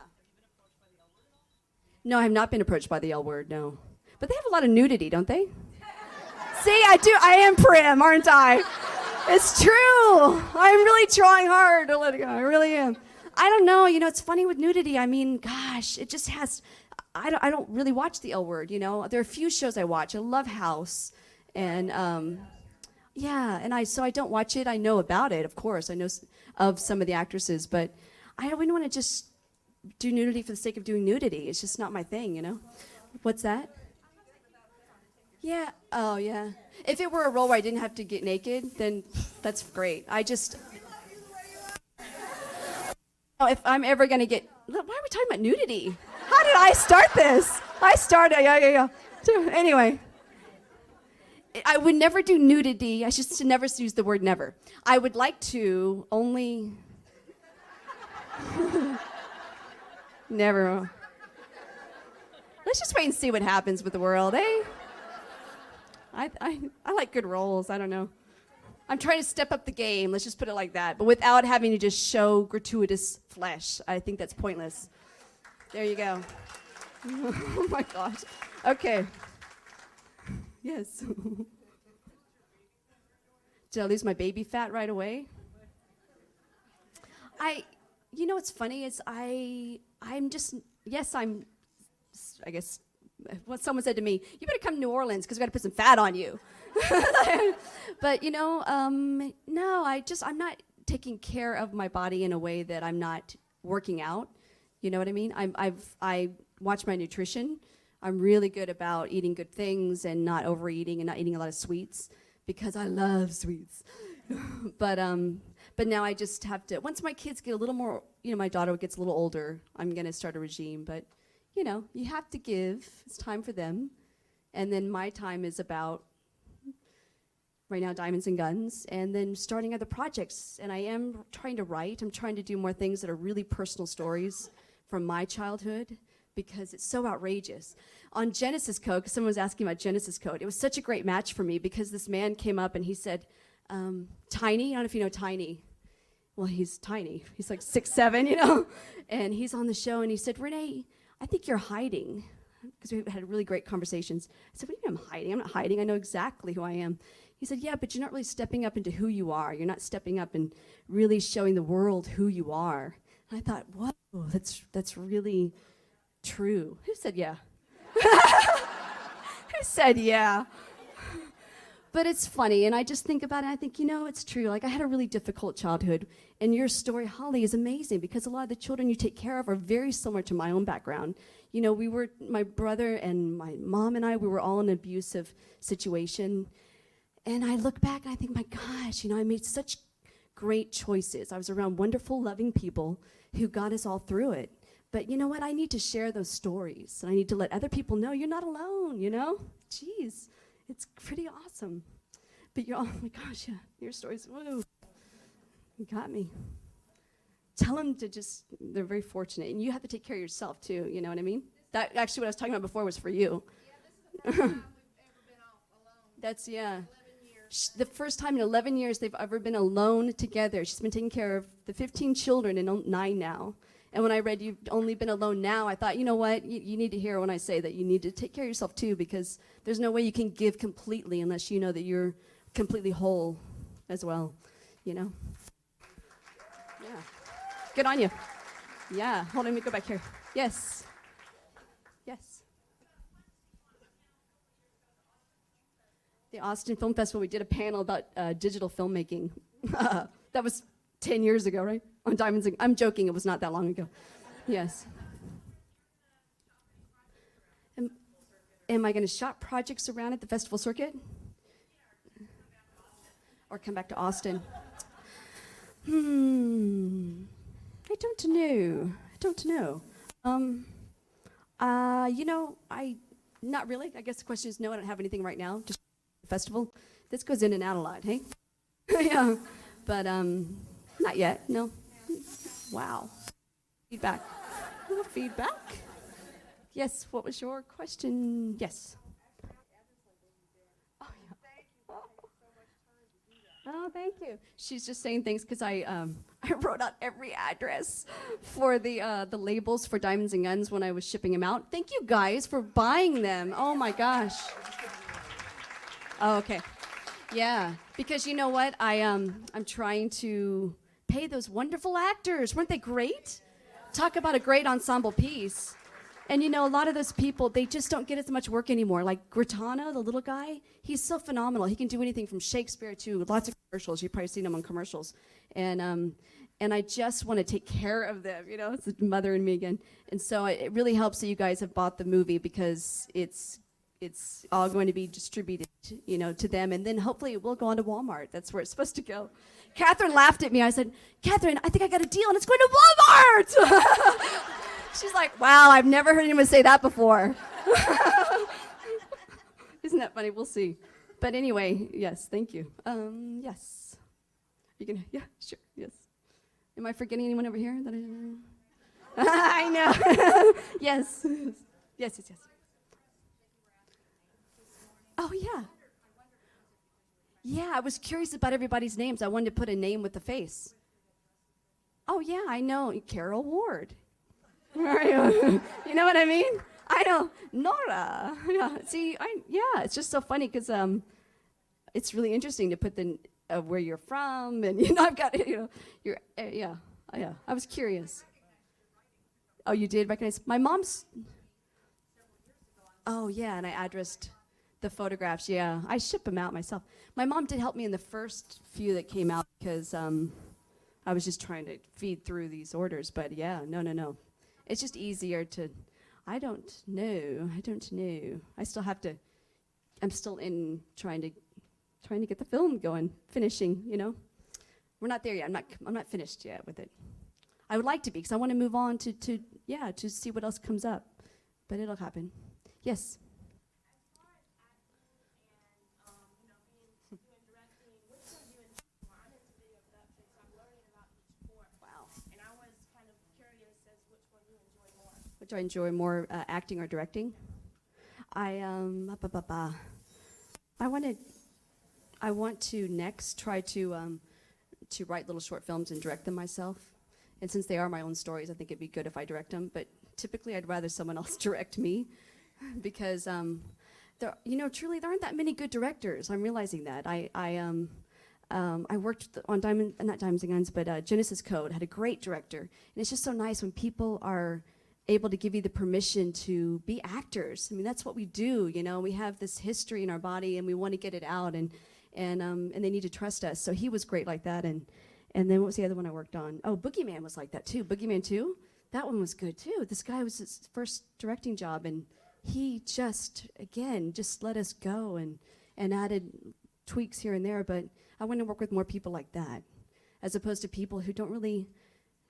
No, I have not been approached by the L word, no. But they have a lot of nudity, don't they? See, I am prim, aren't I? It's true. I'm really trying hard to let it go. I really am. I don't know, you know, it's funny with nudity. I mean, gosh, it just has, I don't really watch the L word, you know. There are a few shows I watch. I love House, and yeah, and so I don't watch it. I know about it, of course. I know of some of the actresses, but I wouldn't want to just do nudity for the sake of doing nudity. It's just not my thing, you know. What's that? Yeah. Oh, yeah. If it were a role where I didn't have to get naked, then that's great. If I'm ever going to get... Why are we talking about nudity? How did I start this? Yeah. Anyway. I would never do nudity. I should never use the word never. I would like to, only... Never. Let's just wait and see what happens with the world, eh? I like good roles. I don't know. I'm trying to step up the game. Let's just put it like that. But without having to just show gratuitous flesh. I think that's pointless. There you go. Oh my gosh. Okay. Yes. Did I lose my baby fat right away? You know what's funny is I guess what someone said to me, you better come to New Orleans because we got to put some fat on you. But no, I'm not taking care of my body in a way that I'm not working out. You know what I mean? I watch my nutrition. I'm really good about eating good things and not overeating and not eating a lot of sweets because I love sweets. But now I just have to, once my kids get a little more, my daughter gets a little older, I'm going to start a regime. But, you have to give. It's time for them. And then my time is about, right now, Diamonds and Guns, and then starting other projects. And I am trying to write. I'm trying to do more things that are really personal stories from my childhood because it's so outrageous. On Genesis Code, because someone was asking about Genesis Code, it was such a great match for me because this man came up and he said, Tiny, I don't know if you know Tiny. Well, he's tiny. He's like 6'7", and he's on the show and he said, Renee, I think you're hiding, because we had really great conversations. I said, what do you mean I'm hiding? I'm not hiding. I know exactly who I am. He said, yeah, but you're not really stepping up into who you are. You're not stepping up and really showing the world who you are. And I thought, whoa, that's really true. Who said yeah? Who said yeah? But it's funny, and I just think about it, and I think, it's true. Like, I had a really difficult childhood, and your story, Holly, is amazing, because a lot of the children you take care of are very similar to my own background. My brother and my mom and we were all in an abusive situation, and I look back, and I think, my gosh, I made such great choices. I was around wonderful, loving people who got us all through it. But you know what? I need to share those stories, and I need to let other people know you're not alone, Jeez. It's pretty awesome. But oh my gosh, yeah, your stories, whoa, you got me. Tell them they're very fortunate. And you have to take care of yourself too, you know what I mean? That actually what I was talking about before was for you. Yeah, this is the first time we've ever been alone. That's, yeah. 11 years. The first time in 11 years they've ever been alone together. She's been taking care of the 15 children and 9 now. And when I read you've only been alone now, I thought, you know what? You need to hear when I say that you need to take care of yourself too, because there's no way you can give completely unless you know that you're completely whole as well, Yeah. Good on you. Yeah. Hold on, let me go back here. Yes. Yes. The Austin Film Festival, we did a panel about digital filmmaking. That was 10 years ago, right? On Diamonds and... I'm joking, it was not that long ago. Yes. Am I going to shop projects around at the festival circuit? Or come back to Austin? I don't know. Not really. I guess the question is no, I don't have anything right now. Just festival. This goes in and out a lot, hey? Yeah. But not yet, no. Wow. Feedback. Feedback? Yes, what was your question? Yes. Oh, yeah. Oh, thank you. She's just saying things because I wrote out every address for the labels for Diamonds and Guns when I was shipping them out. Thank you guys for buying them. Oh my gosh. Oh, okay. Yeah, because you know what? I'm trying to pay those wonderful actors. Weren't they great? Talk about a great ensemble piece. And a lot of those people, they just don't get as much work anymore. Like Gritano, the little guy, he's so phenomenal. He can do anything from Shakespeare to lots of commercials. You've probably seen him on commercials. And I just want to take care of them, it's the mother and me again. And so it really helps that you guys have bought the movie because it's it's all going to be distributed, you know, to them, and then hopefully it will go on to Walmart. That's where it's supposed to go. Catherine laughed at me. I said, Catherine, I think I got a deal, and it's going to Walmart. She's like, wow, I've never heard anyone say that before. Isn't that funny? We'll see. But anyway, yes, thank you. Yes. You can, yeah, sure, yes. Am I forgetting anyone over here that I know. Yes. Yes, yes, yes. Oh, yeah. Yeah, I was curious about everybody's names. I wanted to put a name with a face. Oh, yeah, I know. Carol Ward. You know what I mean? I know. Nora. Yeah, see, it's just so funny because it's really interesting to put the where you're from, and you know, I've got yeah. I was curious. Oh, you did recognize my mom's. Oh yeah, and I addressed the photographs. Yeah, I ship them out myself. My mom did help me in the first few that came out because I was just trying to feed through these orders. But yeah, no. It's just easier to. I don't know. I still have to. I'm still in trying to get the film going, finishing. You know, we're not there yet. I'm not finished yet with it. I would like to be because I want to move on to see what else comes up, but it'll happen. Yes. Which do I enjoy more, acting or directing? I want to next try to write little short films and direct them myself. And since they are my own stories, I think it'd be good if I direct them. But typically, I'd rather someone else direct me, because truly there aren't that many good directors. I'm realizing that. I worked on not Diamonds and Guns, but Genesis Code had a great director, and it's just so nice when people are able to give you the permission to be actors. I mean, that's what we do. You know, we have this history in our body, and we want to get it out, and they need to trust us. So he was great like that, and then what was the other one I worked on? Oh, Boogeyman was like that too. Boogeyman 2, that one was good too. This guy was his first directing job, and he just let us go and added tweaks here and there. But I want to work with more people like that, as opposed to people who don't really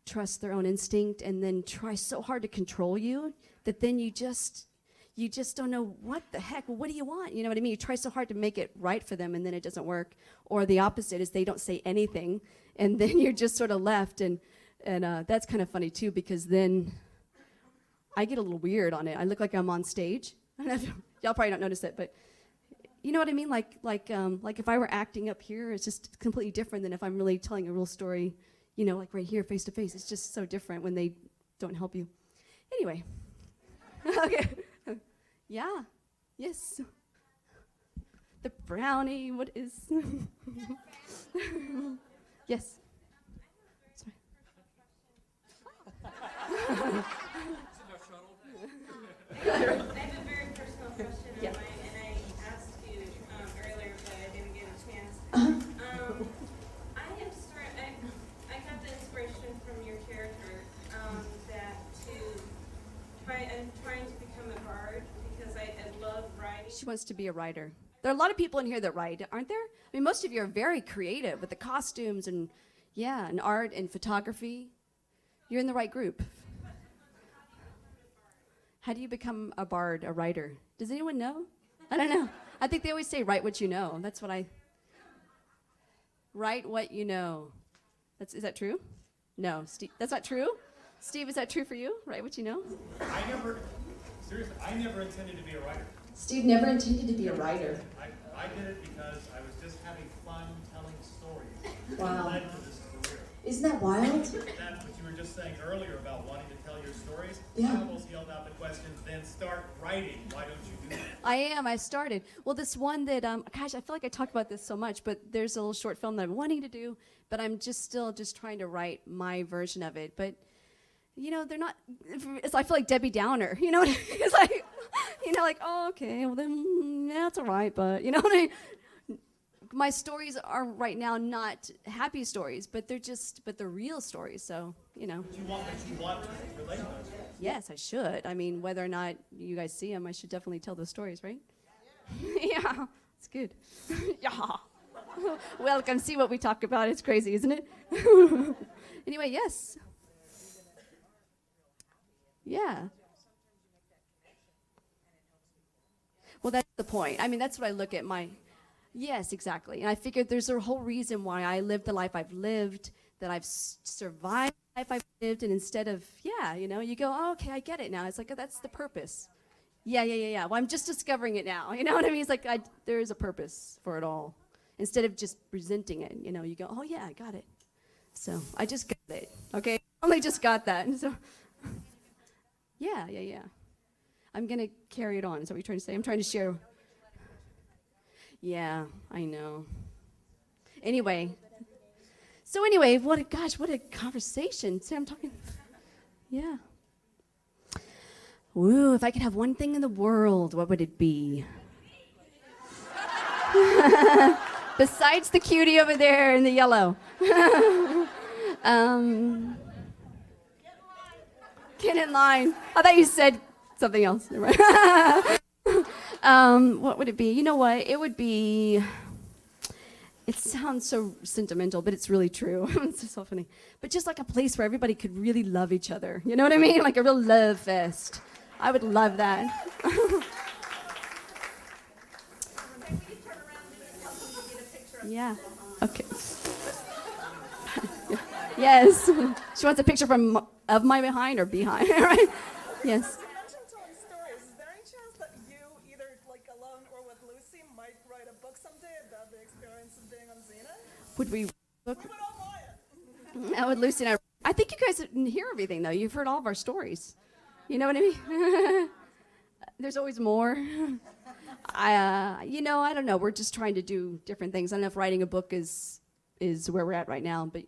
trust their own instinct and then try so hard to control you that then you just don't know what the heck. Well, what do you want? You know what I mean? You try so hard to make it right for them, and then it doesn't work. Or the opposite is they don't say anything, and then you're just sort of left. And that's kind of funny too, because then I get a little weird on it. I look like I'm on stage. Y'all probably don't notice it, but you know what I mean? Like if I were acting up here, it's just completely different than if I'm really telling a real story. You know, like right here, face to face. It's just so different when they don't help you. Anyway. Okay. Yeah. Yes. The brownie. What is? Yes. Sorry. I have a very personal question Yeah. of mine, and I asked you earlier, but I didn't get a chance. I got the inspiration from your character I'm trying to become a bard because I love writing. She wants to be a writer. There are a lot of people in here that write, aren't there? I mean, most of you are very creative with the costumes and art and photography. You're in the right group. How do you become a bard, a writer? Does anyone know? I don't know. I think they always say, write what you know. That's what write what you know. Is that true? No, Steve, that's not true? Steve, is that true for you? Write what you know? I never intended to be a writer. Steve never intended to be a writer. I did it because I was just having fun telling stories. Wow. It led to this career. Isn't that wild? That's what you were just saying earlier about wanting to tell your stories. Yeah. I almost yelled out the question, then start writing. Why don't you do that? I started. Well, this one that, I feel like I talk about this so much, but there's a little short film that I'm wanting to do, but I'm still trying to write my version of it. But, they're not, I feel like Debbie Downer, you know what I mean? It's like, oh, okay, well then, yeah, it's all right, but, you know what I mean? My stories are right now not happy stories, but they're real stories, so, But you want to relate to those. Yes, I should. I mean, whether or not you guys see them, I should definitely tell those stories, right? Yeah, it's good. Yeah. Welcome. See what we talk about. It's crazy, isn't it? Anyway, yes. Yeah. Well, that's the point. I mean, that's what I look at my... Yes, exactly. And I figured there's a whole reason why I lived the life I've lived, that I've survived the life I've lived, and instead of, yeah, you know, you go, oh, okay, I get it now. It's like, oh, that's the purpose. Yeah. Well, I'm just discovering it now. You know what I mean? It's like, there is a purpose for it all. Instead of just resenting it, you know, you go, oh, yeah, I got it. So I just got it, okay? I only just got that. And so, yeah. I'm going to carry it on. Is that what you're trying to say? I'm trying to share. Yeah, I know. Anyway. So anyway, what a conversation. See, I'm talking. Yeah. Woo, if I could have one thing in the world, what would it be? Besides the cutie over there in the yellow. Get in line. I thought you said something else. What would it be? You know what? It would be... It sounds so sentimental, but it's really true. It's just so funny. But just like a place where everybody could really love each other. You know what I mean? Like a real love fest. I would love that. Yeah. Okay. Yes. She wants a picture of my behind or behind, right? Yes. You mentioned telling stories. Is there any chance that you, either like alone or with Lucy, might write a book someday about the experience of being on Xena? Would we look? We would all buy it. Would Lucy and I think you guys didn't hear everything, though. You've heard all of our stories. You know what I mean? There's always more. I don't know. We're just trying to do different things. I don't know if writing a book is where we're at right now, but,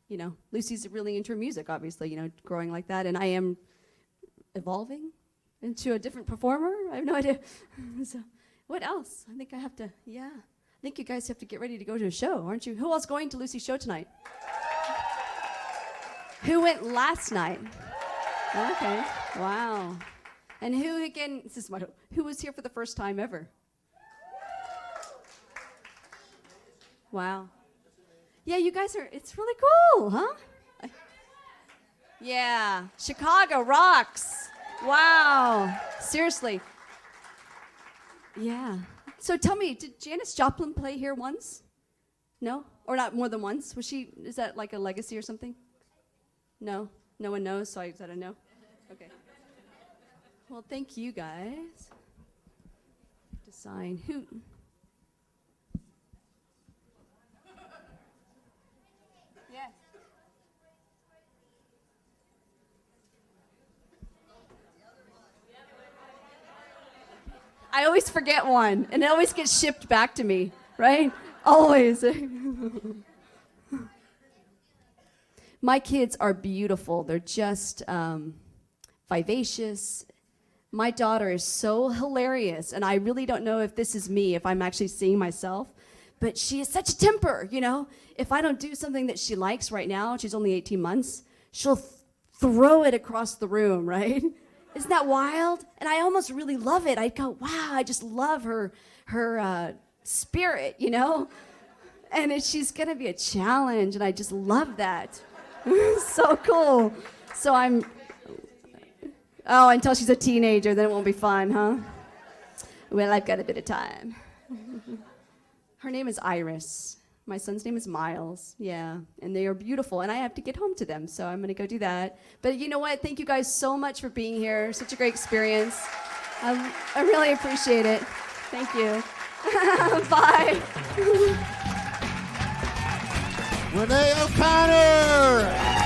you know, Lucy's really into her music, obviously, you know, growing like that, and I am evolving into a different performer. I have no idea. So, what else? I think I have to, I think you guys have to get ready to go to a show, aren't you? Who else going to Lucy's show tonight? Who went last night? Okay, wow. And who, again, who was here for the first time ever? Wow. Yeah, you guys it's really cool, huh? Yeah, Chicago rocks. Wow, seriously. Yeah. So tell me, did Janis Joplin play here once? No? Or not more than once? Is that like a legacy or something? No? No one knows, so is that a no? Okay. Well, thank you guys. Design who? Yes. I always forget one, and it always gets shipped back to me, right? Always. My kids are beautiful. They're just vivacious. My daughter is so hilarious, and I really don't know if this is me, if I'm actually seeing myself, but she has such a temper, you know? If I don't do something that she likes right now, she's only 18 months, she'll throw it across the room, right? Isn't that wild? And I almost really love it. I go, wow, I just love her spirit, you know? And she's gonna be a challenge, and I just love that. So cool. So until she's a teenager, then it won't be fun, huh? Well, I've got a bit of time. Her name is Iris. My son's name is Miles. Yeah, and they are beautiful, and I have to get home to them, so I'm going to go do that. But you know what? Thank you guys so much for being here. Such a great experience. I really appreciate it. Thank you. Bye. Renee O'Connor.